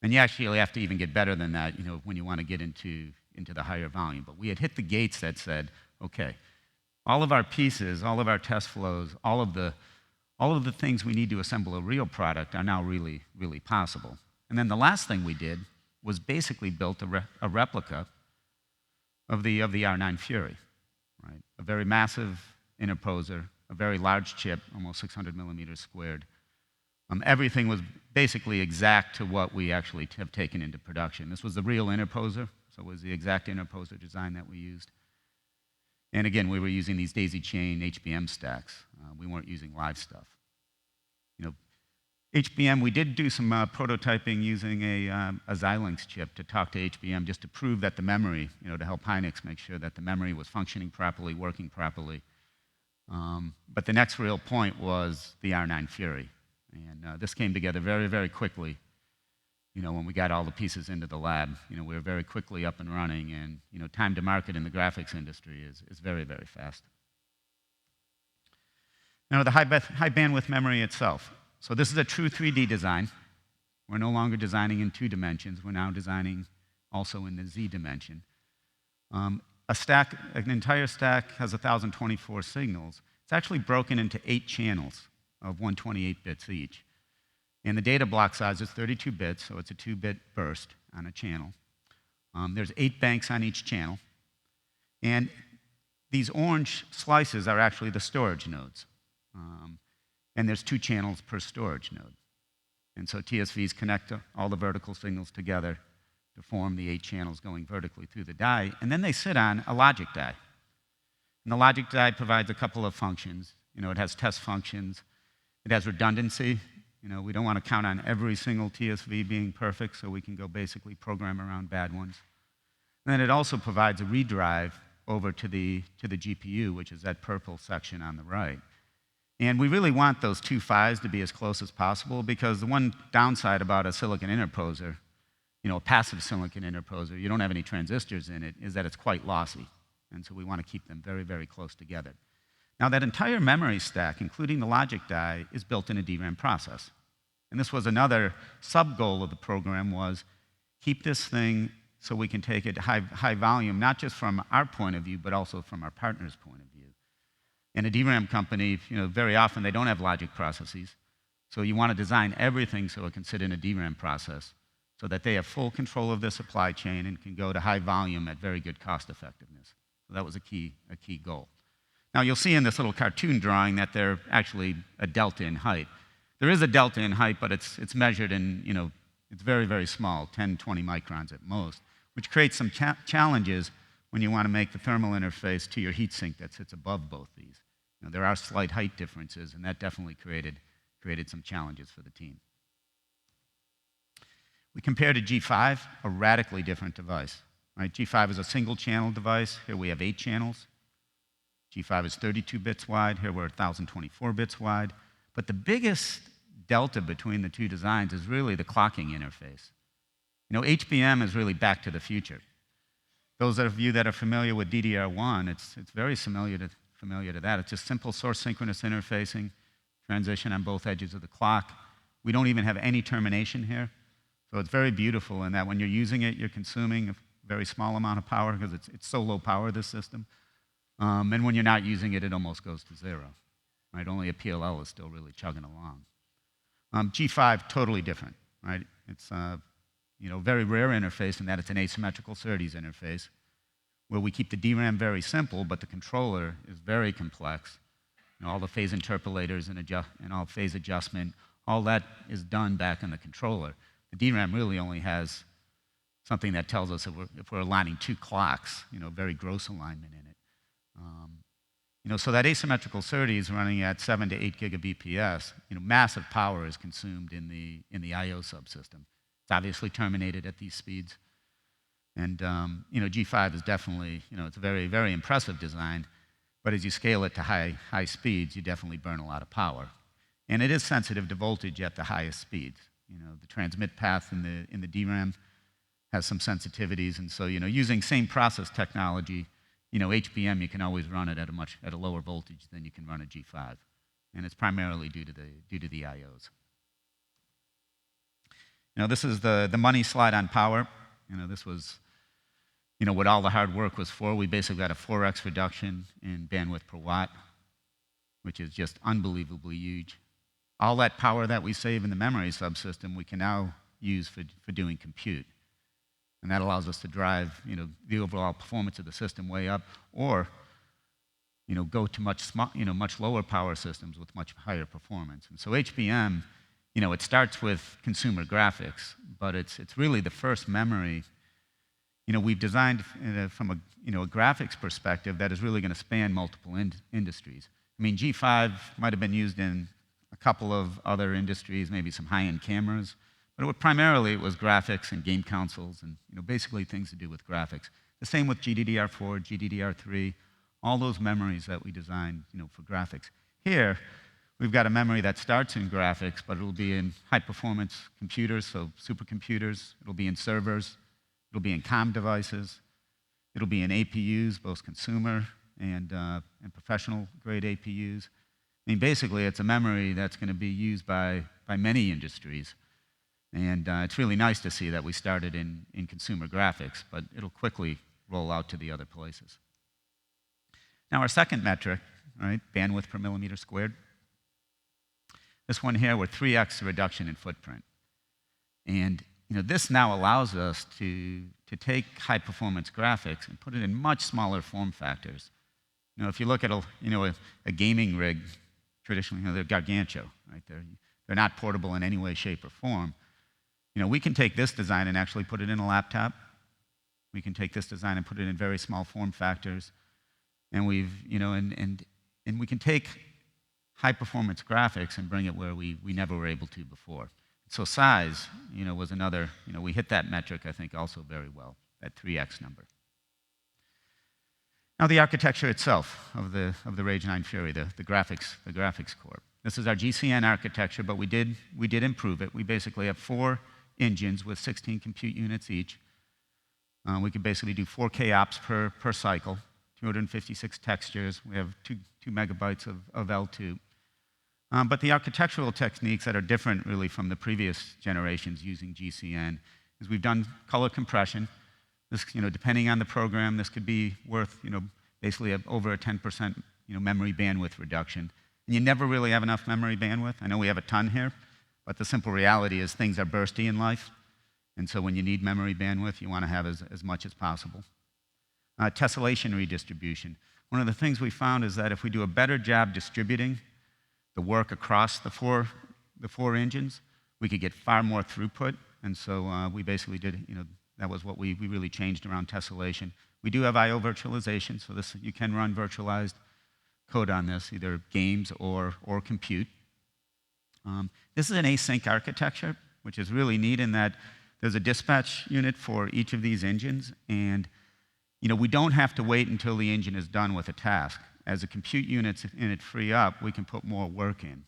And you actually have to even get better than that, when you want to get into the higher volume. But we had hit the gates that said, okay, all of our pieces, all of our test flows, all of the things we need to assemble a real product are now really, really possible. And then the last thing we did was basically built a replica of the R9 Fury, right? A very massive interposer, a very large chip, almost 600 millimeters squared. Everything was basically exact to what we actually have taken into production. This was the real interposer, so it was the exact interposer design that we used. And again, we were using these daisy chain HBM stacks. We weren't using live stuff. HBM, we did do some prototyping using a Xilinx chip to talk to HBM just to prove that the memory, to help Hynix make sure that the memory was functioning properly, working properly. But the next real point was the R9 Fury. And this came together very, very quickly. When we got all the pieces into the lab, we were very quickly up and running. And, time to market in the graphics industry is very, very fast. Now, the high bandwidth memory itself. So this is a true 3D design. We're no longer designing in 2 dimensions. We're now designing also in the Z dimension. An entire stack has 1,024 signals. It's actually broken into 8 channels of 128 bits each. And the data block size is 32 bits, so it's a 2-bit burst on a channel. There's 8 banks on each channel. And these orange slices are actually the storage nodes. And there's 2 channels per storage node. And so TSVs connect all the vertical signals together to form the 8 channels going vertically through the die. And then they sit on a logic die. And the logic die provides a couple of functions. It has test functions. It has redundancy. We don't want to count on every single TSV being perfect, so we can go basically program around bad ones. And then it also provides a redrive over to the GPU, which is that purple section on the right. And we really want those 2 PHYs to be as close as possible, because the one downside about a silicon interposer, a passive silicon interposer, you don't have any transistors in it, is that it's quite lossy. And so we want to keep them very, very close together. Now, that entire memory stack, including the logic die, is built in a DRAM process. And this was another sub-goal of the program, was keep this thing so we can take it high volume, not just from our point of view, but also from our partner's point of view. In a DRAM company, very often they don't have logic processes. So you want to design everything so it can sit in a DRAM process, so that they have full control of the supply chain and can go to high volume at very good cost effectiveness. So that was a key goal. Now, you'll see in this little cartoon drawing that they're actually a delta in height. There is a delta in height, but it's measured in It's very, very small, 10, 20 microns at most, which creates some challenges when you want to make the thermal interface to your heatsink that sits above both these. You know, there are slight height differences, and that definitely created some challenges for the team. We compared to G5, a radically different device. Right? G5 is a single channel device. Here we have 8 channels. G5 is 32 bits wide. Here we're 1024 bits wide. But the biggest delta between the two designs is really the clocking interface. You know, HBM is really back to the future. Those of you that are familiar with DDR1, it's very familiar to that. It's just simple source synchronous interfacing, transition on both edges of the clock. We don't even have any termination here. So it's very beautiful in that when you're using it, you're consuming a very small amount of power because it's so low power, this system. And when you're not using it, it almost goes to zero. Right? Only a PLL is still really chugging along. G5, totally different. Right? It's you know, very rare interface in that it's an asymmetrical SerDes interface where we keep the DRAM very simple, but the controller is very complex. You know, all the phase interpolators and all phase adjustment, all that is done back in the controller. The DRAM really only has something that tells us if we're aligning 2 clocks, you know, very gross alignment in it. You know, so that asymmetrical SerDes running at 7 to 8 gigabps, you know, massive power is consumed in the I/O subsystem. It's obviously terminated at these speeds, and you know, G5 is definitely, you know, it's a very, very impressive design. But as you scale it to high speeds, you definitely burn a lot of power, and it is sensitive to voltage at the highest speeds. You know, the transmit path in the DRAM has some sensitivities, and so, you know, using same process technology, you know, HBM, you can always run it at a lower voltage than you can run a G5, and it's primarily due to the IOs. You know, this is the money slide on power. You know, this was, you know, what all the hard work was for. We basically got a 4x reduction in bandwidth per watt, which is just unbelievably huge. All that power that we save in the memory subsystem, we can now use for doing compute. And that allows us to drive, you know, the overall performance of the system way up, or, you know, go to much lower power systems with much higher performance. And so HBM, you know, it starts with consumer graphics, but it's really the first memory, you know, we've designed from a graphics perspective that is really going to span multiple industries. I mean, G5 might have been used in a couple of other industries, maybe some high-end cameras, but primarily it was graphics and game consoles and, you know, basically things to do with graphics. The same with GDDR4, GDDR3, all those memories that we designed, you know, for graphics. Here, we've got a memory that starts in graphics, but it'll be in high-performance computers, so supercomputers. It'll be in servers. It'll be in comm devices. It'll be in APUs, both consumer and professional-grade APUs. I mean, basically, it's a memory that's going to be used by many industries. And it's really nice to see that we started in consumer graphics, but it'll quickly roll out to the other places. Now, our second metric, right, bandwidth per millimeter squared. This one here, we're 3x reduction in footprint. And, you know, this now allows us to take high-performance graphics and put it in much smaller form factors. You know, if you look at a gaming rig, traditionally, you know, they're gargantuan, right? They're not portable in any way, shape, or form. You know, we can take this design and actually put it in a laptop. We can take this design and put it in very small form factors. And we've, you know, and we can take high-performance graphics and bring it where we never were able to before. So size, you know, was another, you know, we hit that metric, I think, also very well, that 3x number. Now, the architecture itself of the Rage 9 Fury, the graphics core. This is our GCN architecture, but we did improve it. We basically have 4 engines with 16 compute units each. We could basically do 4K ops per cycle, 256 textures. We have 2 megabytes of L2. But the architectural techniques that are different really from the previous generations using GCN is we've done color compression. This, you know, depending on the program, this could be worth, you know, basically over a 10%, you know, memory bandwidth reduction. And you never really have enough memory bandwidth. I know we have a ton here, but the simple reality is things are bursty in life. And so when you need memory bandwidth, you want to have as much as possible. Tessellation redistribution. One of the things we found is that if we do a better job distributing the work across the four engines, we could get far more throughput And so we basically did, that was what we really changed around tessellation. We do have I/O virtualization, so this you can run virtualized code on this, either games or compute. This is an async architecture, which is really neat in that there's a dispatch unit for each of these engines, and we don't have to wait until the engine is done with a task. As the compute units in it free up, we can put more work in.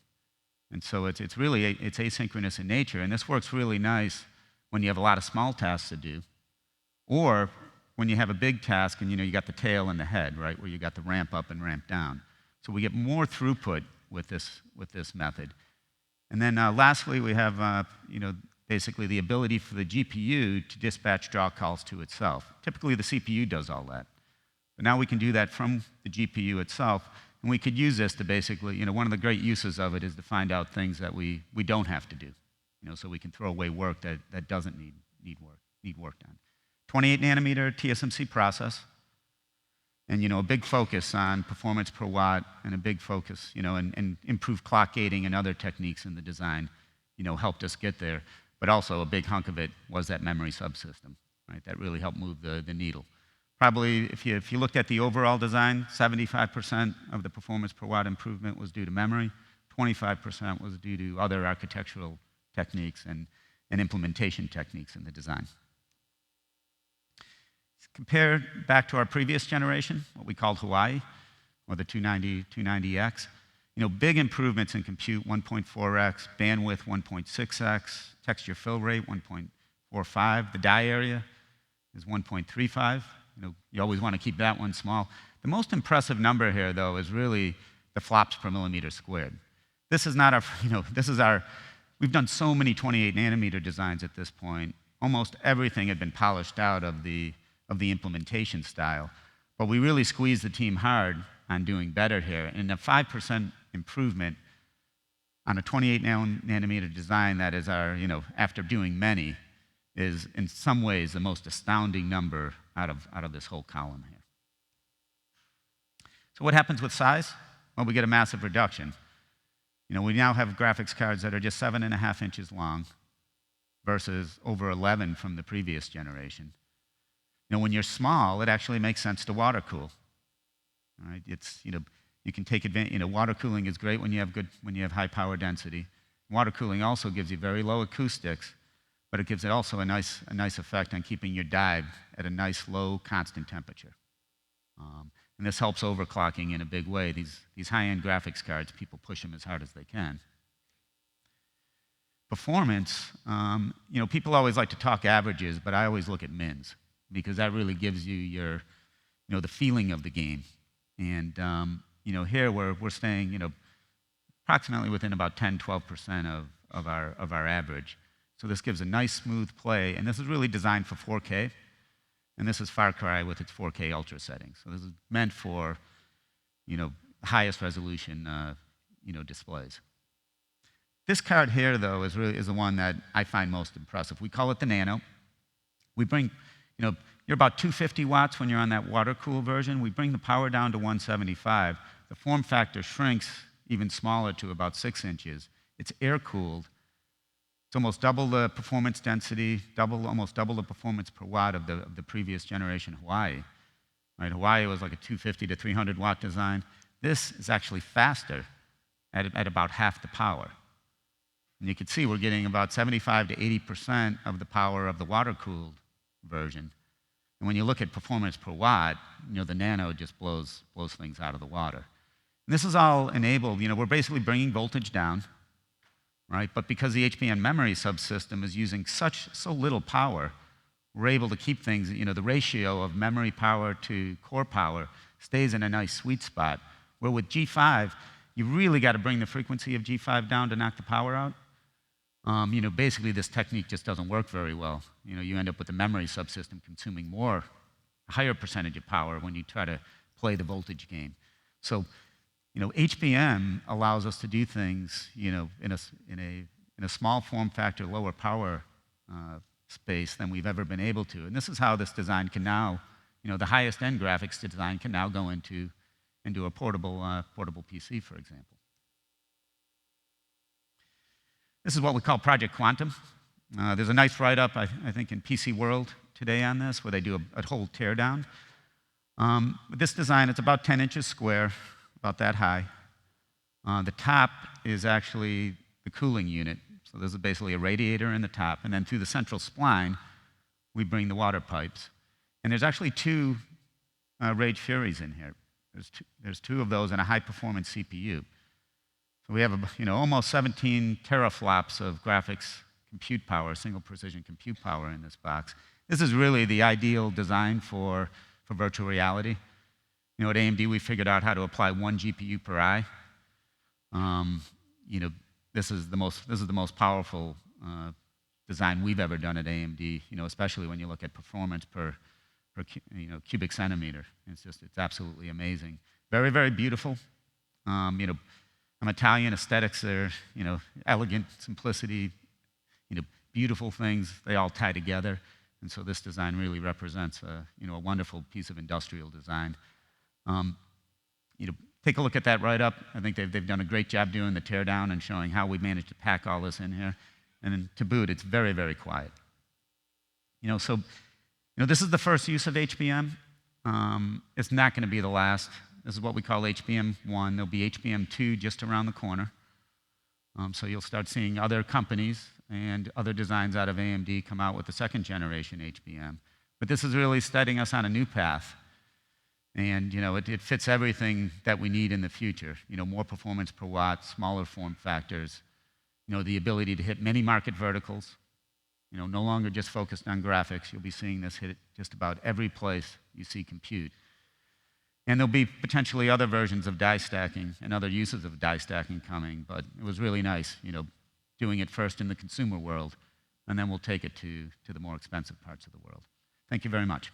And so it's really it's asynchronous in nature, and this works really nice when you have a lot of small tasks to do, or when you have a big task and you got the tail and the head, right, where you got the ramp up and ramp down. So we get more throughput with this method. And then lastly, we have basically the ability for the GPU to dispatch draw calls to itself. Typically, the CPU does all that. But now we can do that from the GPU itself, and we could use this to basically, one of the great uses of it is to find out things that we don't have to do, so we can throw away work that doesn't need work done. 28 nanometer TSMC process, and a big focus on performance per watt, and a big focus, and improved clock gating and other techniques in the design, helped us get there. But also a big hunk of it was that memory subsystem, right? That really helped move the needle. Probably, if you looked at the overall design, 75% of the performance per watt improvement was due to memory, 25% was due to other architectural techniques and implementation techniques in the design. Compared back to our previous generation, what we called Hawaii, or the 290X, big improvements in compute, 1.4x, bandwidth, 1.6x, texture fill rate, 1.45. The die area is 1.35. You always want to keep that one small. The most impressive number here, though, is really the flops per millimeter squared. This is not our, we've done so many 28 nanometer designs at this point. Almost everything had been polished out of the implementation style. But we really squeezed the team hard on doing better here. And a 5% improvement on a 28 nanometer design that is our, after doing many, is in some ways the most astounding number out of this whole column here. So what happens with size? Well, we get a massive reduction. We now have graphics cards that are just 7.5 inches long versus over 11 from the previous generation. When you're small, it actually makes sense to water cool. All right? It's, you can take advantage, water cooling is great when you have high power density. Water cooling also gives you very low acoustics, but it gives it also a nice effect on keeping your die at a nice low constant temperature. And this helps overclocking in a big way. These high-end graphics cards, people push them as hard as they can. Performance, people always like to talk averages, but I always look at mins, because that really gives you your, the feeling of the game. And here we're staying, approximately within about 10-12% of our average. So this gives a nice smooth play, and this is really designed for 4K. And this is Far Cry with its 4K Ultra setting. So this is meant for, highest resolution, displays. This card here, though, is the one that I find most impressive. We call it the Nano. We bring, you're about 250 watts when you're on that water-cooled version. We bring the power down to 175. The form factor shrinks even smaller to about 6 inches. It's air-cooled. It's almost double the performance density, almost double the performance per watt of the previous generation Hawaii. Right? Hawaii was like a 250 to 300 watt design. This is actually faster at about half the power. And you can see we're getting about 75 to 80% of the power of the water-cooled version. And when you look at performance per watt, the Nano just blows things out of the water. And this is all enabled, we're basically bringing voltage down, right? But because the HBM memory subsystem is using so little power, we're able to keep things, the ratio of memory power to core power stays in a nice sweet spot. Where with G5, you really got to bring the frequency of G5 down to knock the power out. Basically this technique just doesn't work very well. You end up with the memory subsystem consuming a higher percentage of power when you try to play the voltage game. So, HBM allows us to do things, in a small form factor, lower power space than we've ever been able to. And this is how this design can now, the highest end graphics design can now go into a portable PC, for example. This is what we call Project Quantum. There's a nice write-up, I think, in PC World today on this, where they do a whole teardown. This design, it's about 10 inches square, about that high. The top is actually the cooling unit. So this is basically a radiator in the top, and then through the central spline, we bring the water pipes. And there's actually two Rage Furies in here. There's two of those and a high-performance CPU. So we have almost 17 teraflops of graphics compute power, single precision compute power in this box. This is really the ideal design for virtual reality. At AMD, we figured out how to apply 1 GPU per eye. This is the most powerful design we've ever done at AMD. Especially when you look at performance per cubic centimeter. It's absolutely amazing. Very, very beautiful. I'm Italian. Aesthetics are elegant, simplicity, beautiful things. They all tie together. And so this design really represents a wonderful piece of industrial design. Take a look at that write-up. I think they've done a great job doing the teardown and showing how we managed to pack all this in here. And then to boot, it's very, very quiet. This is the first use of HBM. It's not going to be the last. This is what we call HBM1. There'll be HBM2 just around the corner. So you'll start seeing other companies and other designs out of AMD come out with the second generation HBM. But this is really setting us on a new path. And it fits everything that we need in the future. More performance per watt, smaller form factors, the ability to hit many market verticals. No longer just focused on graphics. You'll be seeing this hit just about every place you see compute. And there'll be potentially other versions of die stacking and other uses of die stacking coming, but it was really nice, doing it first in the consumer world, and then we'll take it to the more expensive parts of the world. Thank you very much.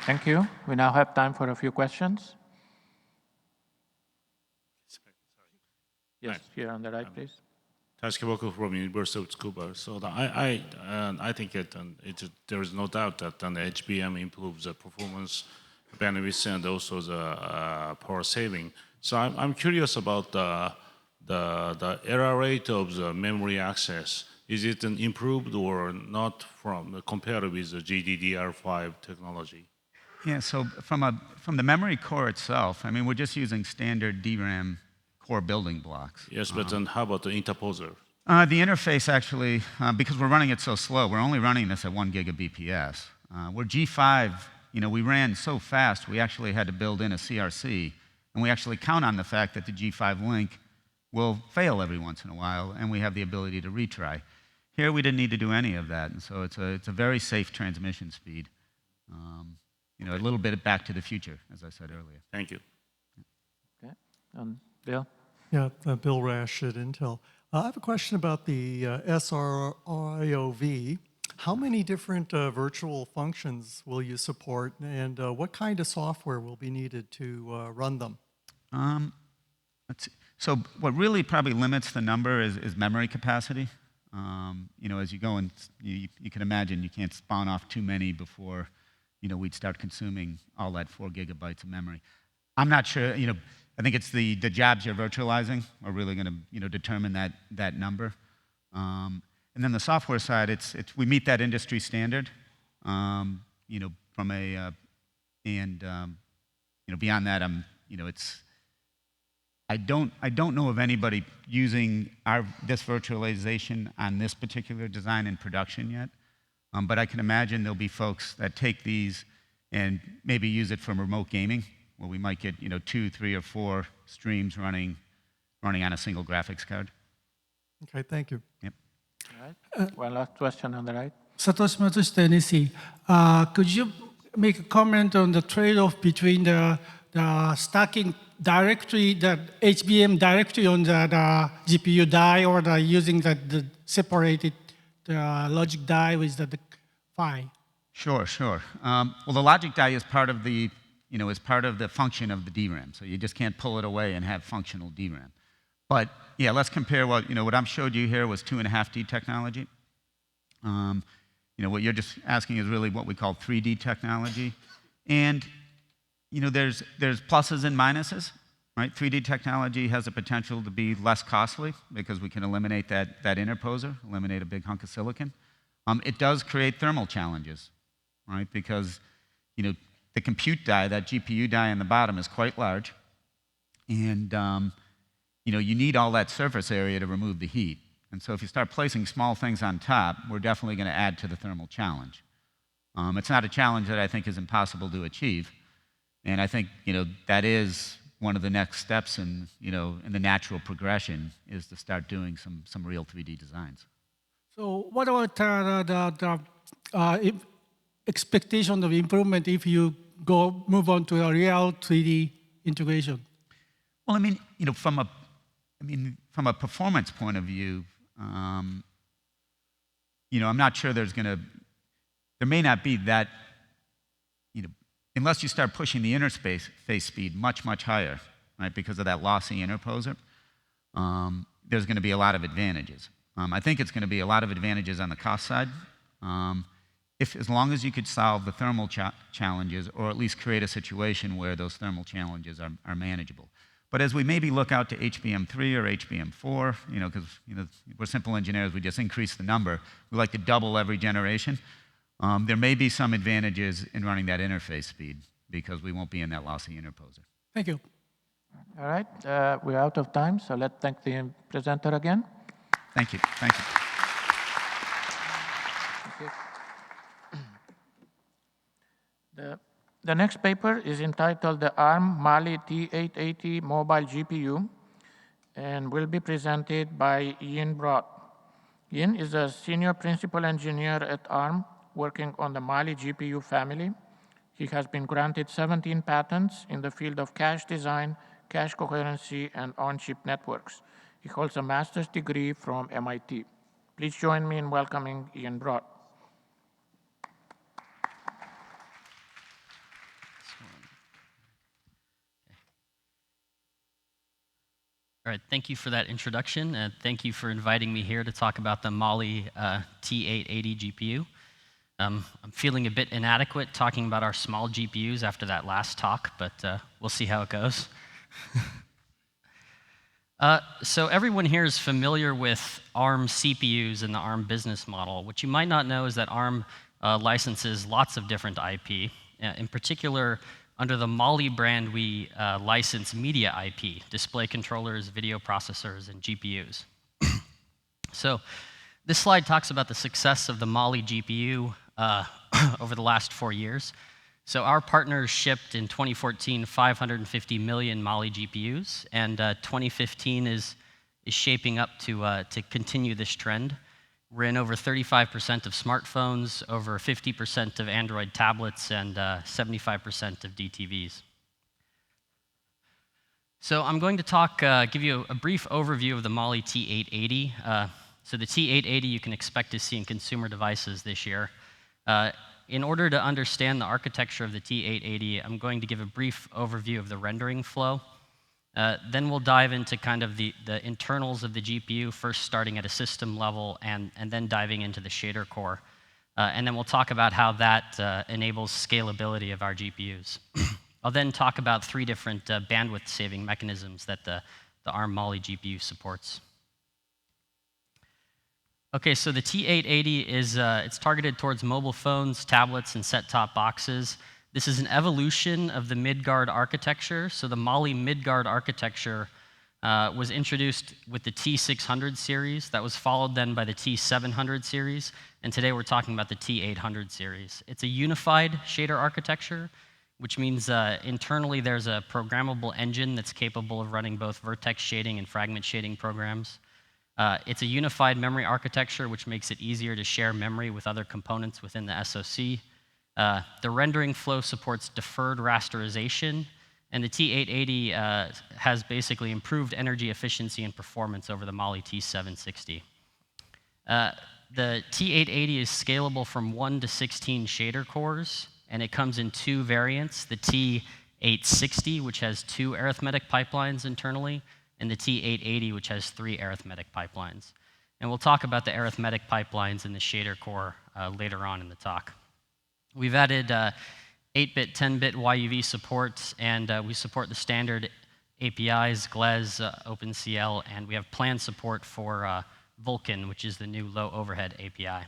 Thank you. We now have time for a few questions. Yes, here on the right, please. Tashkiboku from University of Tsukuba. So I think there is no doubt that the HBM improves the performance, bandwidth, and also the power saving. So I'm curious about the error rate of the memory access. Is it improved or not compared with the GDDR5 technology? Yeah, so from the memory core itself, we're just using standard DRAM core building blocks. Yes, but then how about the interposer? The interface actually, because we're running it so slow, we're only running this at 1 gigabps. Where G5, we ran so fast, we actually had to build in a CRC, and we actually count on the fact that the G5 link will fail every once in a while, and we have the ability to retry. Here, we didn't need to do any of that, and so it's a very safe transmission speed. A little bit back to the future, as I said earlier. Thank you. Okay, Bill? Yeah, Bill Rash at Intel. I have a question about the SRIOV. How many different virtual functions will you support, and what kind of software will be needed to run them? Let's see. So what really probably limits the number is memory capacity. As you go and you can imagine you can't spawn off too many before we'd start consuming all that 4 gigabytes of memory. I'm not sure, I think it's the jobs you're virtualizing are really going to determine that number. And then the software side, we meet that industry standard. From beyond that, I don't know of anybody using this virtualization on this particular design in production yet. But I can imagine there'll be folks that take these and maybe use it for remote gaming, where we might get 2, 3, or 4 streams running on a single graphics card. Okay, thank you. Yep. All right. One last question on the right. Satoshi Matsushita, NEC. Could you make a comment on the trade-off between the stacking directly, the HBM directly on the GPU die, or using the separated logic die with the PHY? Sure. Well, the logic die is part of the function of the DRAM. So you just can't pull it away and have functional DRAM. But yeah, let's compare what I showed you here was 2.5D technology. What you're just asking is really what we call 3D technology. And there's pluses and minuses. right? 3D technology has the potential to be less costly because we can eliminate that interposer, eliminate a big hunk of silicon. It does create thermal challenges, right? Because the compute die, that GPU die on the bottom, is quite large, and you need all that surface area to remove the heat. And so if you start placing small things on top, we're definitely going to add to the thermal challenge. It's not a challenge that I think is impossible to achieve, and I think that is one of the next steps in the natural progression is to start doing some real 3D designs. So what about the expectation of improvement if you move on to a real 3D integration? Well, from a performance point of view, I'm not sure there may not be that, unless you start pushing the interface speed much, much higher, right, because of that lossy interposer, there's going to be a lot of advantages. I think it's going to be a lot of advantages on the cost side, as long as you could solve the thermal challenges, or at least create a situation where those thermal challenges are manageable. But as we maybe look out to HBM3 or HBM4, because we're simple engineers, we just increase the number. We like to double every generation. There may be some advantages in running that interface speed because we won't be in that lossy interposer. Thank you. All right, we're out of time, so let's thank the presenter again. Thank you. Thank you. The next paper is entitled the ARM Mali-T880 Mobile GPU and will be presented by Bratt. Ian is a senior principal engineer at ARM working on the Mali GPU family. He has been granted 17 patents in the field of cache design, cache coherency, and on-chip networks. He holds a master's degree from MIT. Please join me in welcoming Ian Bratt. All right, thank you for that introduction, and thank you for inviting me here to talk about the Mali-T880 GPU. I'm feeling a bit inadequate talking about our small GPUs after that last talk, but we'll see how it goes. So everyone here is familiar with ARM CPUs and the ARM business model. What you might not know is that ARM licenses lots of different IP. In particular, under the Mali brand, we license media IP, display controllers, video processors, and GPUs. So this slide talks about the success of the Mali GPU over the last 4 years. So our partners shipped in 2014 550 million Mali GPUs, and 2015 is shaping up to continue this trend. We're in over 35% of smartphones, over 50% of Android tablets, and 75% of DTVs. So I'm going to give you a brief overview of the Mali-T880. So the T880 you can expect to see in consumer devices this year. In order to understand the architecture of the T880, I'm going to give a brief overview of the rendering flow. Then we'll dive into kind of the internals of the GPU, first starting at a system level and then diving into the shader core. And then we'll talk about how that enables scalability of our GPUs. I'll then talk about 3 different bandwidth saving mechanisms that the ARM Mali GPU supports. Okay, so the T880 it's targeted towards mobile phones, tablets, and set-top boxes. This is an evolution of the Midgard architecture. So the Mali Midgard architecture was introduced with the T600 series. That was followed then by the T700 series. And today we're talking about the T800 series. It's a unified shader architecture, which means internally there's a programmable engine that's capable of running both vertex shading and fragment shading programs. It's a unified memory architecture, which makes it easier to share memory with other components within the SoC. The rendering flow supports deferred rasterization, and the T880 has basically improved energy efficiency and performance over the Mali T760. The T880 is scalable from 1 to 16 shader cores, and it comes in 2 variants, the T860, which has 2 arithmetic pipelines internally, and the T880, which has 3 arithmetic pipelines. And we'll talk about the arithmetic pipelines in the shader core later on in the talk. We've added 8-bit, 10-bit YUV support, and we support the standard APIs, GLES, OpenCL, and we have planned support for Vulkan, which is the new low overhead API.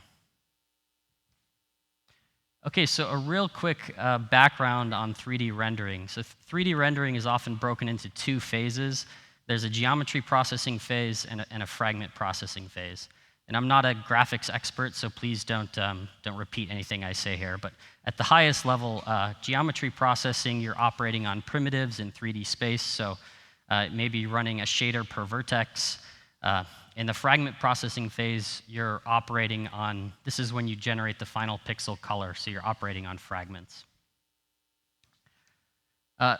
Okay, so a real quick background on 3D rendering. So 3D rendering is often broken into two phases. There's a geometry processing phase and a fragment processing phase. And I'm not a graphics expert, so please don't repeat anything I say here. But at the highest level, geometry processing, you're operating on primitives in 3D space. So maybe running a shader per vertex. In the fragment processing phase, you're operating on, this is when you generate the final pixel color, so you're operating on fragments.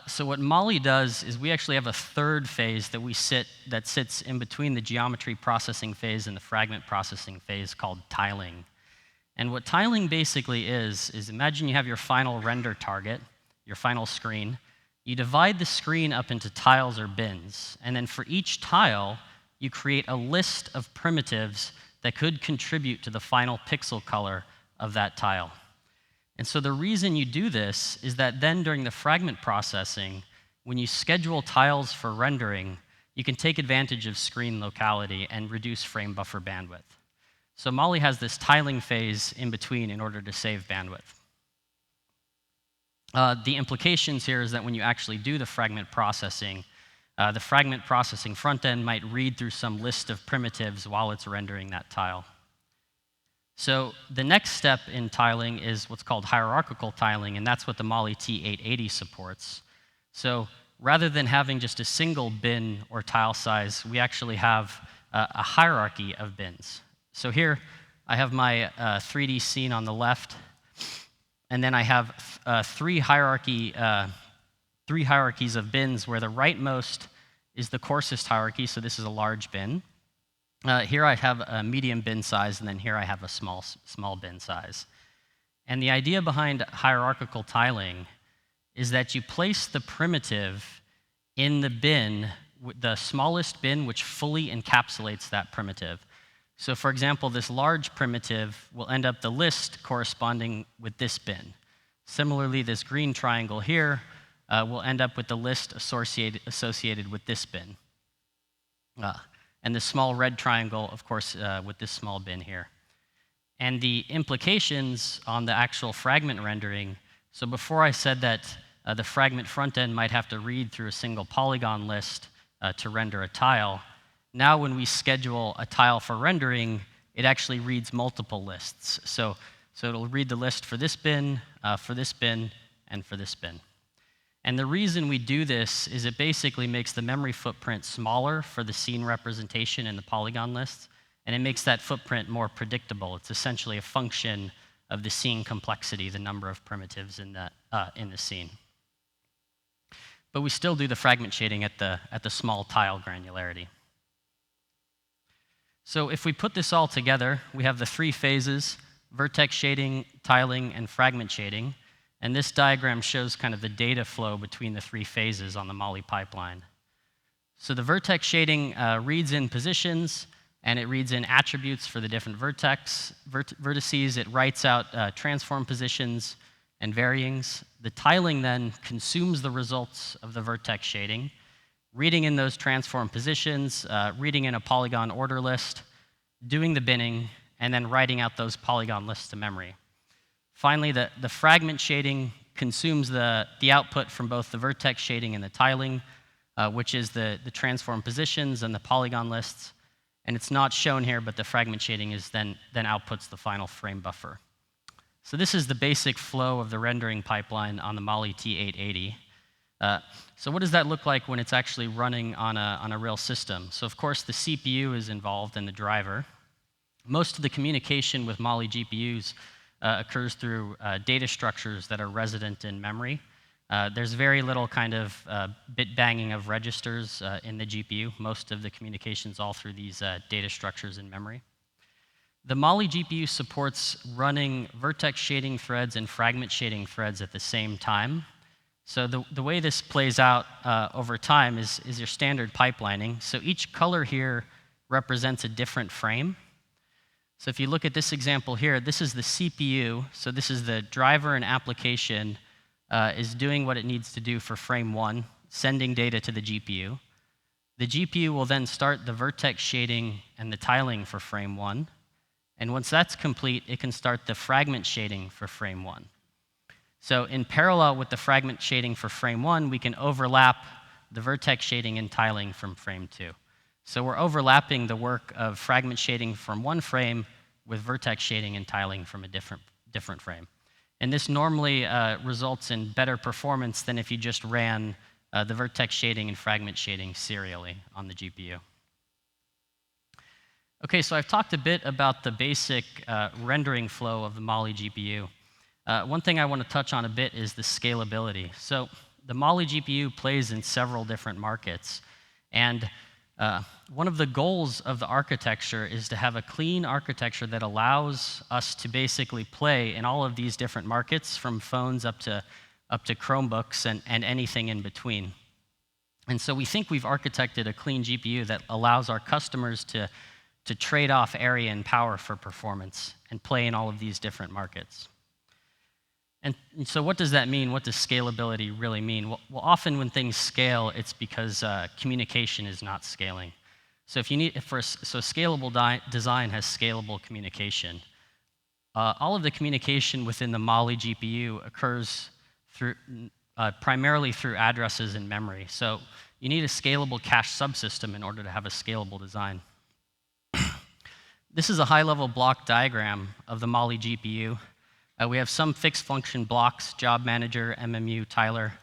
So what Mali does is we actually have a third phase that sits in between the geometry processing phase and the fragment processing phase called tiling. And what tiling basically is imagine you have your final render target, your final screen. You divide the screen up into tiles or bins, and then for each tile, you create a list of primitives that could contribute to the final pixel color of that tile. And so the reason you do this is that then during the fragment processing, when you schedule tiles for rendering, you can take advantage of screen locality and reduce frame buffer bandwidth. So Mali has this tiling phase in between in order to save bandwidth. The implications here is that when you actually do the fragment processing front end might read through some list of primitives while it's rendering that tile. So the next step in tiling is what's called hierarchical tiling, and that's what the Mali-T880 supports. So rather than having just a single bin or tile size, we actually have a hierarchy of bins. So here I have my 3D scene on the left, and then I have three hierarchies of bins where the rightmost is the coarsest hierarchy, so this is a large bin. Here I have a medium bin size, and then here I have a small bin size. And the idea behind hierarchical tiling is that you place the primitive in the bin, the smallest bin which fully encapsulates that primitive. So for example, this large primitive will end up the list corresponding with this bin. Similarly, this green triangle here will end up with the list associated with this bin. And the small red triangle, of course, with this small bin here. And the implications on the actual fragment rendering, so before I said that the fragment front end might have to read through a single polygon list to render a tile, now when we schedule a tile for rendering, it actually reads multiple lists. So it'll read the list for this bin, and for this bin. And the reason we do this is it basically makes the memory footprint smaller for the scene representation in the polygon lists, and it makes that footprint more predictable. It's essentially a function of the scene complexity, the number of primitives in the scene. But we still do the fragment shading at the small tile granularity. So if we put this all together, we have the three phases: vertex shading, tiling, and fragment shading. And this diagram shows kind of the data flow between the three phases on the Mali pipeline. So the vertex shading reads in positions, and it reads in attributes for the different vertices. It writes out transform positions and varyings. The tiling then consumes the results of the vertex shading, reading in those transform positions, reading in a polygon order list, doing the binning, and then writing out those polygon lists to memory. Finally, the fragment shading consumes the output from both the vertex shading and the tiling, which is the transform positions and the polygon lists. And it's not shown here, but the fragment shading is then outputs the final frame buffer. So this is the basic flow of the rendering pipeline on the Mali-T880. So what does that look like when it's actually running on a real system? So of course, the CPU is involved in the driver. Most of the communication with Mali GPUs occurs through data structures that are resident in memory. There's very little kind of bit banging of registers in the GPU. Most of the communication's all through these data structures in memory. The Mali GPU supports running vertex shading threads and fragment shading threads at the same time. So the way this plays out over time is your standard pipelining. So each color here represents a different frame. So if you look at this example here, this is the CPU. So this is the driver and application is doing what it needs to do for frame 1. sending data to the GPU. The GPU will then start the vertex shading and the tiling for frame 1. And once that's complete, it can start the fragment shading for frame 1. So in parallel with the fragment shading for frame 1, we can overlap the vertex shading and tiling from frame 2. So we're overlapping the work of fragment shading from one frame with vertex shading and tiling from a different frame. And this normally results in better performance than if you just ran the vertex shading and fragment shading serially on the GPU. Okay, so I've talked a bit about the basic rendering flow of the Mali GPU. One thing I want to touch on a bit is the scalability. So the Mali GPU plays in several different markets. And one of the goals of the architecture is to have a clean architecture that allows us to basically play in all of these different markets, from phones up to Chromebooks and anything in between. And so we think we've architected a clean GPU that allows our customers to trade off area and power for performance and play in all of these different markets. And so what does that mean? What does scalability really mean? Well, often when things scale, it's because communication is not scaling. So scalable design has scalable communication. All of the communication within the Mali GPU occurs primarily through addresses in memory. So you need a scalable cache subsystem in order to have a scalable design. This is a high-level block diagram of the Mali GPU. We have some fixed function blocks: job manager, MMU, tiler.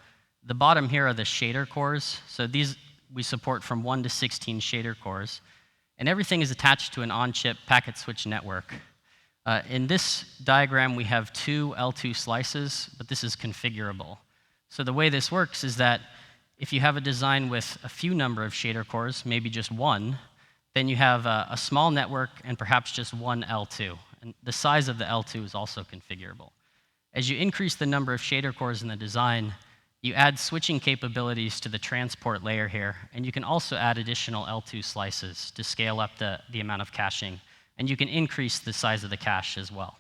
The bottom here are the shader cores. So these we support from 1 to 16 shader cores. And everything is attached to an on-chip packet switch network. In this diagram, we have 2 L2 slices, but this is configurable. So the way this works is that if you have a design with a few number of shader cores, maybe just 1, then you have a small network and perhaps just 1 L2. And the size of the L2 is also configurable. As you increase the number of shader cores in the design, you add switching capabilities to the transport layer here, and you can also add additional L2 slices to scale up the amount of caching, and you can increase the size of the cache as well.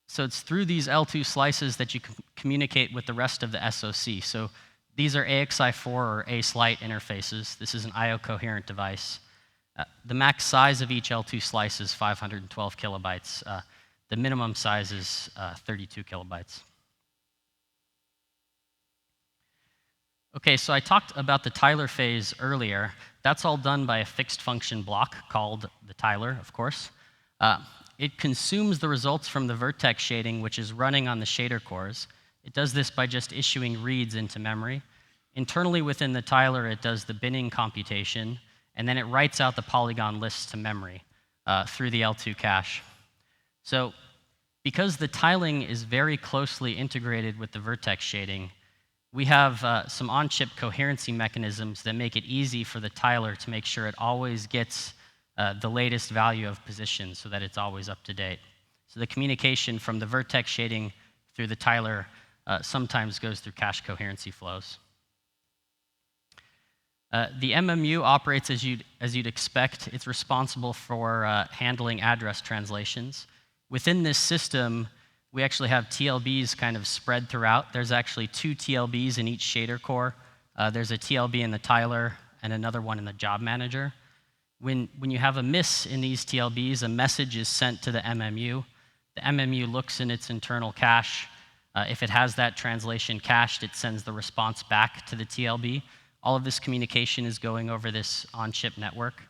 So it's through these L2 slices that you can communicate with the rest of the SoC. So these are AXI4 or ACE-Lite interfaces. This is an I/O coherent device. The max size of each L2 slice is 512 kilobytes. The minimum size is 32 kilobytes. Okay, so I talked about the tiler phase earlier. That's all done by a fixed function block called the tiler, of course. It consumes the results from the vertex shading, which is running on the shader cores. It does this by just issuing reads into memory. Internally within the tiler, it does the binning computation, and then it writes out the polygon lists to memory through the L2 cache. So because the tiling is very closely integrated with the vertex shading, we have some on-chip coherency mechanisms that make it easy for the tiler to make sure it always gets the latest value of position so that it's always up to date. So the communication from the vertex shading through the tiler sometimes goes through cache coherency flows. The MMU operates as you'd expect. It's responsible for handling address translations. Within this system, we actually have TLBs kind of spread throughout. There's actually 2 TLBs in each shader core. There's a TLB in the tiler and another one in the job manager. When you have a miss in these TLBs, a message is sent to the MMU. The MMU looks in its internal cache. If it has that translation cached, it sends the response back to the TLB. All of this communication is going over this on-chip network.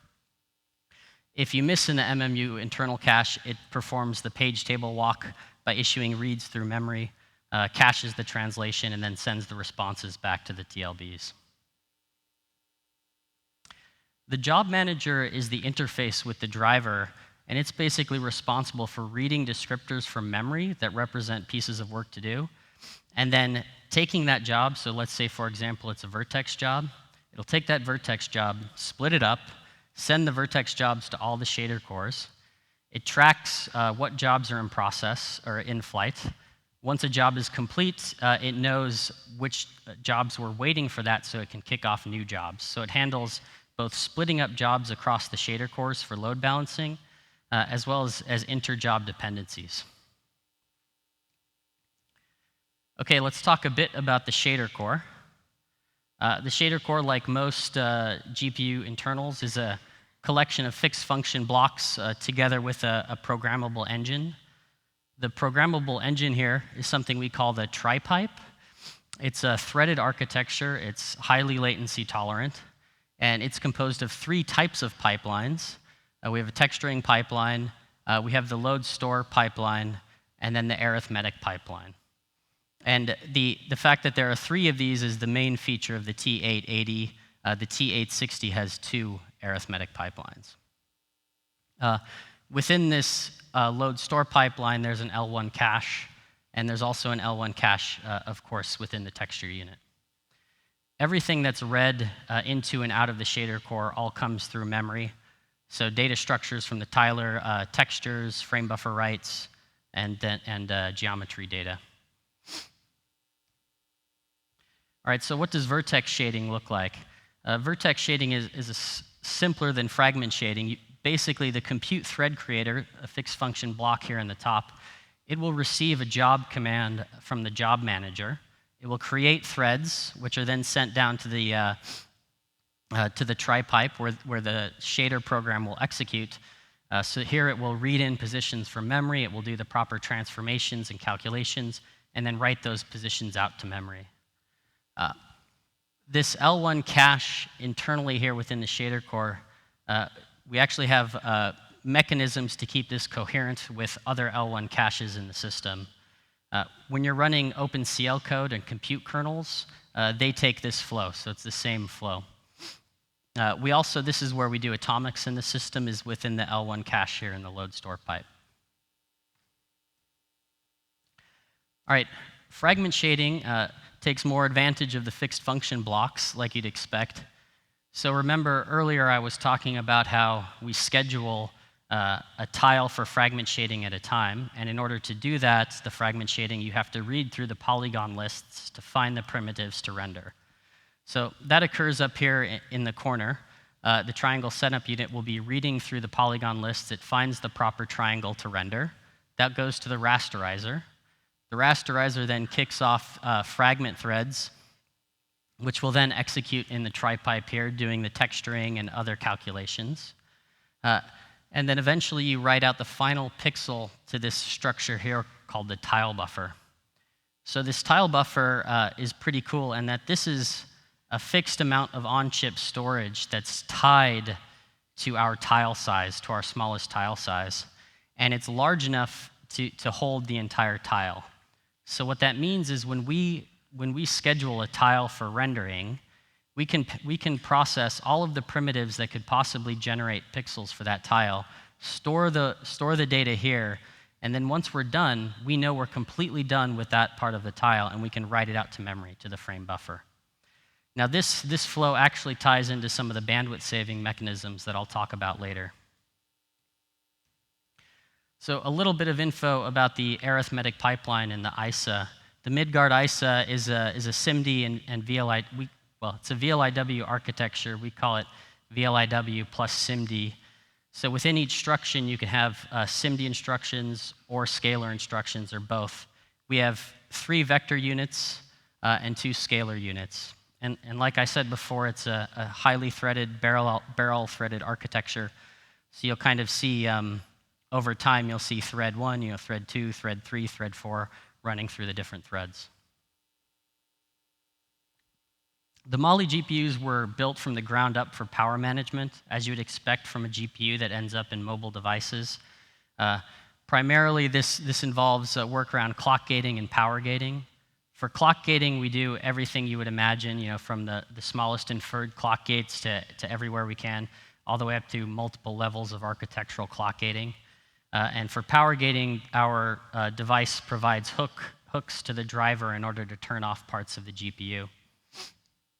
If you miss in the MMU internal cache, it performs the page table walk by issuing reads through memory, caches the translation, and then sends the responses back to the TLBs. The job manager is the interface with the driver, and it's basically responsible for reading descriptors from memory that represent pieces of work to do, and then taking that job. So let's say, for example, it's a vertex job. It'll take that vertex job, split it up, send the vertex jobs to all the shader cores. It tracks what jobs are in process or in flight. Once a job is complete, it knows which jobs were waiting for that so it can kick off new jobs. So it handles both splitting up jobs across the shader cores for load balancing, as well as inter-job dependencies. Okay, let's talk a bit about the shader core. The shader core, like most GPU internals, is a collection of fixed function blocks together with a programmable engine. The programmable engine here is something we call the tri-pipe. It's a threaded architecture. It's highly latency tolerant. And it's composed of 3 types of pipelines. We have a texturing pipeline, we have the load store pipeline, and then the arithmetic pipeline. And the fact that there are 3 of these is the main feature of the T880. The T860 has 2 arithmetic pipelines. Within this load store pipeline, there's an L1 cache, and there's also an L1 cache, of course, within the texture unit. Everything that's read into and out of the shader core all comes through memory. So data structures from the tiler, textures, frame buffer writes, and geometry data. All right, so what does vertex shading look like? Vertex shading is simpler than fragment shading. Basically, the compute thread creator, a fixed function block here in the top, it will receive a job command from the job manager. It will create threads, which are then sent down to the tri-pipe where the shader program will execute. So here it will read in positions from memory, it will do the proper transformations and calculations, and then write those positions out to memory. This L1 cache internally here within the shader core, we actually have mechanisms to keep this coherent with other L1 caches in the system. When you're running OpenCL code and compute kernels, they take this flow, so it's the same flow. This is where we do atomics in the system, is within the L1 cache here in the load store pipe. All right, fragment shading takes more advantage of the fixed function blocks, like you'd expect. So remember earlier I was talking about how we schedule a tile for fragment shading at a time, and in order to do that, the fragment shading, you have to read through the polygon lists to find the primitives to render. So that occurs up here in the corner. The triangle setup unit will be reading through the polygon lists. It finds the proper triangle to render. That goes to the rasterizer. The rasterizer then kicks off fragment threads, which will then execute in the tri-pipe here, doing the texturing and other calculations. And then eventually you write out the final pixel to this structure here called the tile buffer. So this tile buffer is pretty cool in that this is a fixed amount of on-chip storage that's tied to our tile size, to our smallest tile size. And it's large enough to hold the entire tile. So what that means is when we schedule a tile for rendering, we can process all of the primitives that could possibly generate pixels for that tile, store the data here, and then once we're done, we know we're completely done with that part of the tile, and we can write it out to memory, to the frame buffer. Now this flow actually ties into some of the bandwidth saving mechanisms that I'll talk about later. So a little bit of info about the arithmetic pipeline and the ISA. The Midgard ISA is a SIMD and VLI. It's a VLIW architecture. We call it VLIW plus SIMD. So within each instruction, you can have SIMD instructions or scalar instructions or both. We have 3 vector units and 2 scalar units. And like I said before, it's a highly threaded, barrel threaded architecture. So you'll kind of see, over time, you'll see thread 1, thread 2, thread 3, thread 4 running through the different threads. The Mali GPUs were built from the ground up for power management, as you would expect from a GPU that ends up in mobile devices. Primarily, this involves work around clock gating and power gating. For clock gating, we do everything you would imagine, from the smallest inferred clock gates to everywhere we can, all the way up to multiple levels of architectural clock gating. And for power gating, our device provides hooks to the driver in order to turn off parts of the GPU.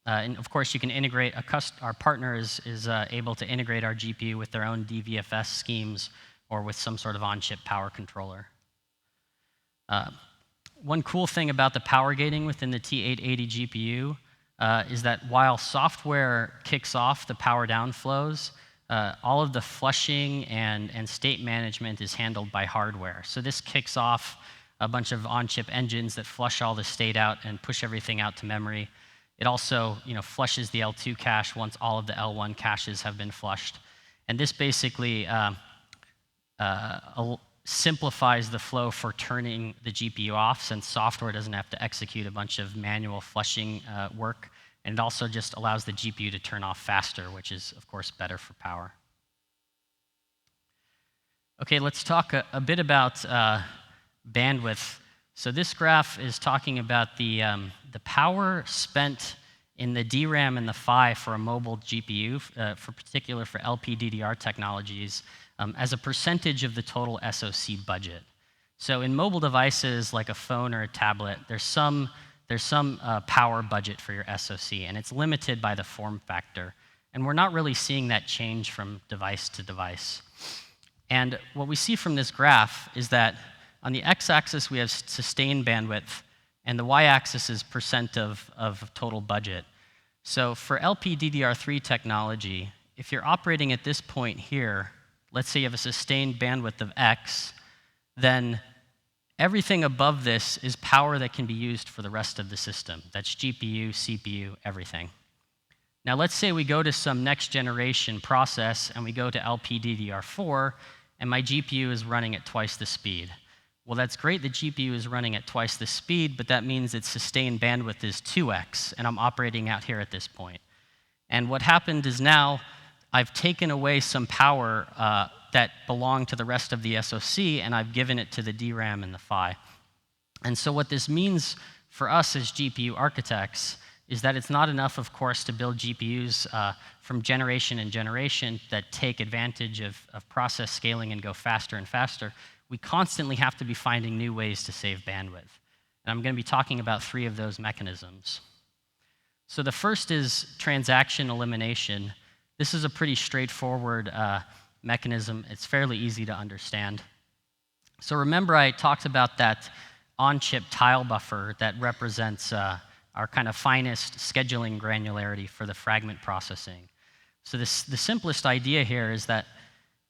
And of course, you can integrate, our partner is able to integrate our GPU with their own DVFS schemes or with some sort of on-chip power controller. One cool thing about the power gating within the T880 GPU is that while software kicks off the power down flows, all of the flushing and state management is handled by hardware. So this kicks off a bunch of on-chip engines that flush all the state out and push everything out to memory. It also flushes the L2 cache once all of the L1 caches have been flushed. And this basically simplifies the flow for turning the GPU off, since software doesn't have to execute a bunch of manual flushing work. And it also just allows the GPU to turn off faster, which is, of course, better for power. OK, let's talk a bit about bandwidth. So this graph is talking about the power spent in the DRAM and the PHY for a mobile GPU, for particular for LPDDR technologies, as a percentage of the total SoC budget. So in mobile devices like a phone or a tablet, there's some power budget for your SoC, and it's limited by the form factor. And we're not really seeing that change from device to device. And what we see from this graph is that on the x-axis, we have sustained bandwidth, and the y-axis is percent of total budget. So for LPDDR3 technology, if you're operating at this point here, let's say you have a sustained bandwidth of x, then everything above this is power that can be used for the rest of the system. That's GPU, CPU, everything. Now let's say we go to some next generation process and we go to LPDDR4, and my GPU is running at twice the speed. Well, that's great, the GPU is running at twice the speed, but that means its sustained bandwidth is 2x, and I'm operating out here at this point. And what happened is now I've taken away some power that belonged to the rest of the SoC, and I've given it to the DRAM and the PHY. And so what this means for us as GPU architects is that it's not enough, of course, to build GPUs from generation and generation that take advantage of process scaling and go faster and faster. We constantly have to be finding new ways to save bandwidth. And I'm going to be talking about 3 of those mechanisms. So the first is transaction elimination. This is a pretty straightforward mechanism. It's fairly easy to understand. So remember I talked about that on-chip tile buffer that represents our kind of finest scheduling granularity for the fragment processing. So the simplest idea here is that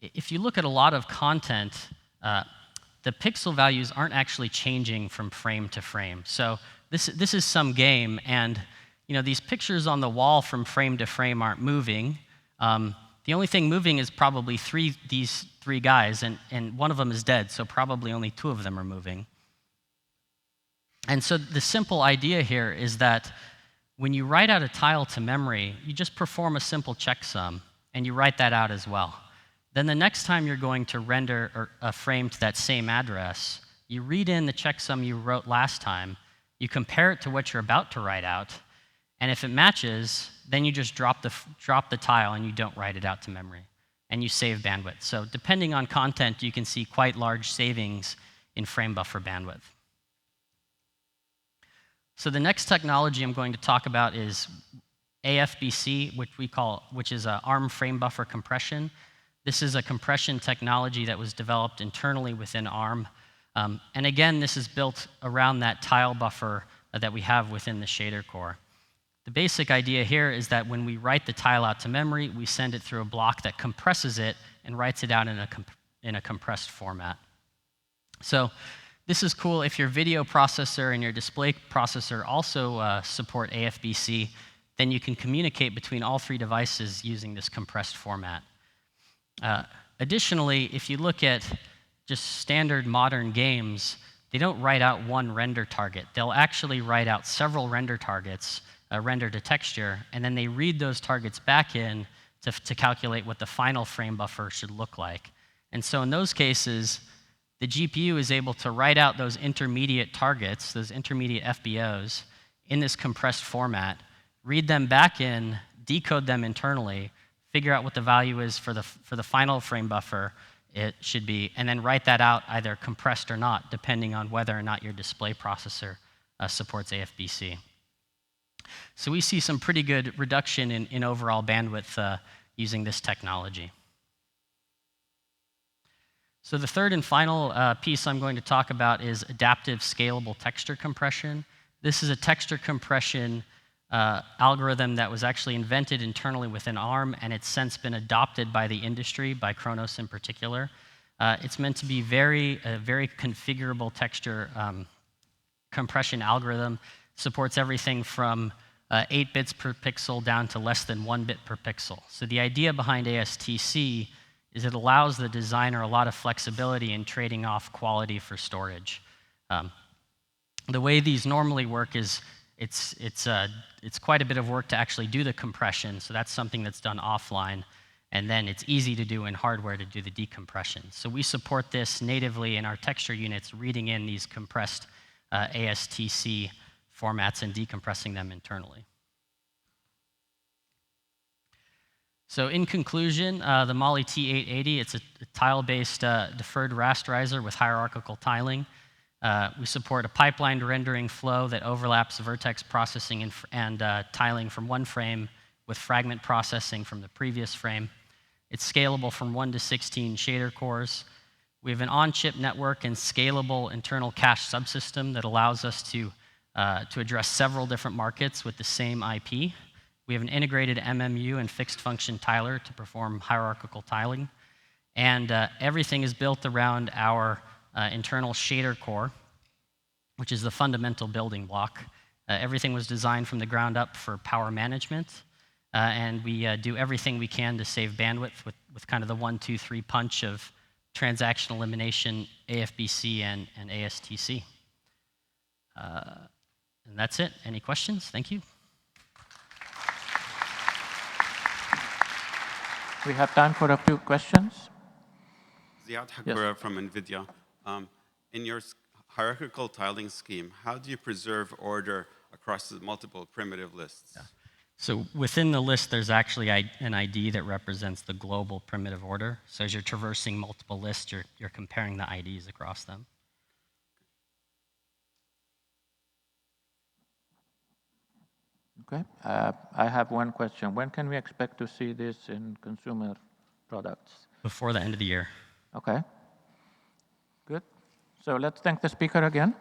if you look at a lot of content, the pixel values aren't actually changing from frame to frame. So this is some game, and these pictures on the wall from frame to frame aren't moving. The only thing moving is probably these 3 guys, and one of them is dead, so probably only 2 of them are moving. And so the simple idea here is that when you write out a tile to memory, you just perform a simple checksum, and you write that out as well. Then the next time you're going to render a frame to that same address, you read in the checksum you wrote last time, you compare it to what you're about to write out, and if it matches, then you just drop the tile and you don't write it out to memory, and you save bandwidth. So depending on content, you can see quite large savings in frame buffer bandwidth. So the next technology I'm going to talk about is AFBC, which is ARM frame buffer compression. This is a compression technology that was developed internally within ARM. And again, this is built around that tile buffer that we have within the shader core. The basic idea here is that when we write the tile out to memory, we send it through a block that compresses it and writes it out in a compressed format. So this is cool. If your video processor and your display processor also support AFBC, then you can communicate between all 3 devices using this compressed format. Additionally, if you look at just standard modern games, they don't write out one render target. They'll actually write out several render targets, render to texture, and then they read those targets back in to calculate what the final frame buffer should look like. And so in those cases, the GPU is able to write out those intermediate targets, those intermediate FBOs, in this compressed format, read them back in, decode them internally, figure out what the value is for the final frame buffer it should be, and then write that out either compressed or not, depending on whether or not your display processor supports AFBC. So we see some pretty good reduction in overall bandwidth using this technology. So the third and final piece I'm going to talk about is adaptive scalable texture compression. This is a texture compression algorithm that was actually invented internally within ARM, and it's since been adopted by the industry, by Kronos in particular. It's meant to be a very configurable texture compression algorithm. Supports everything from 8 bits per pixel down to less than 1 bit per pixel. So the idea behind ASTC is it allows the designer a lot of flexibility in trading off quality for storage. The way these normally work is it's quite a bit of work to actually do the compression, so that's something that's done offline, and then it's easy to do in hardware to do the decompression. So we support this natively in our texture units, reading in these compressed ASTC formats and decompressing them internally. So in conclusion, the Mali-T880, it's a tile-based deferred rasterizer with hierarchical tiling. We support a pipelined rendering flow that overlaps vertex processing and tiling from one frame with fragment processing from the previous frame. It's scalable from 1 to 16 shader cores. We have an on-chip network and scalable internal cache subsystem that allows us to address several different markets with the same IP. We have an integrated MMU and fixed function tiler to perform hierarchical tiling. And everything is built around our internal shader core, which is the fundamental building block. Everything was designed from the ground up for power management. And we do everything we can to save bandwidth with kind of the 1, 2, 3 punch of transaction elimination, AFBC, and ASTC. And that's it. Any questions? Thank you. We have time for a few questions. Ziad Hakura from NVIDIA. In your hierarchical tiling scheme, how do you preserve order across the multiple primitive lists? Yeah. So within the list, there's actually an ID that represents the global primitive order. So as you're traversing multiple lists, you're comparing the IDs across them. Okay. I have one question. When can we expect to see this in consumer products? Before the end of the year. Okay. Good. So let's thank the speaker again.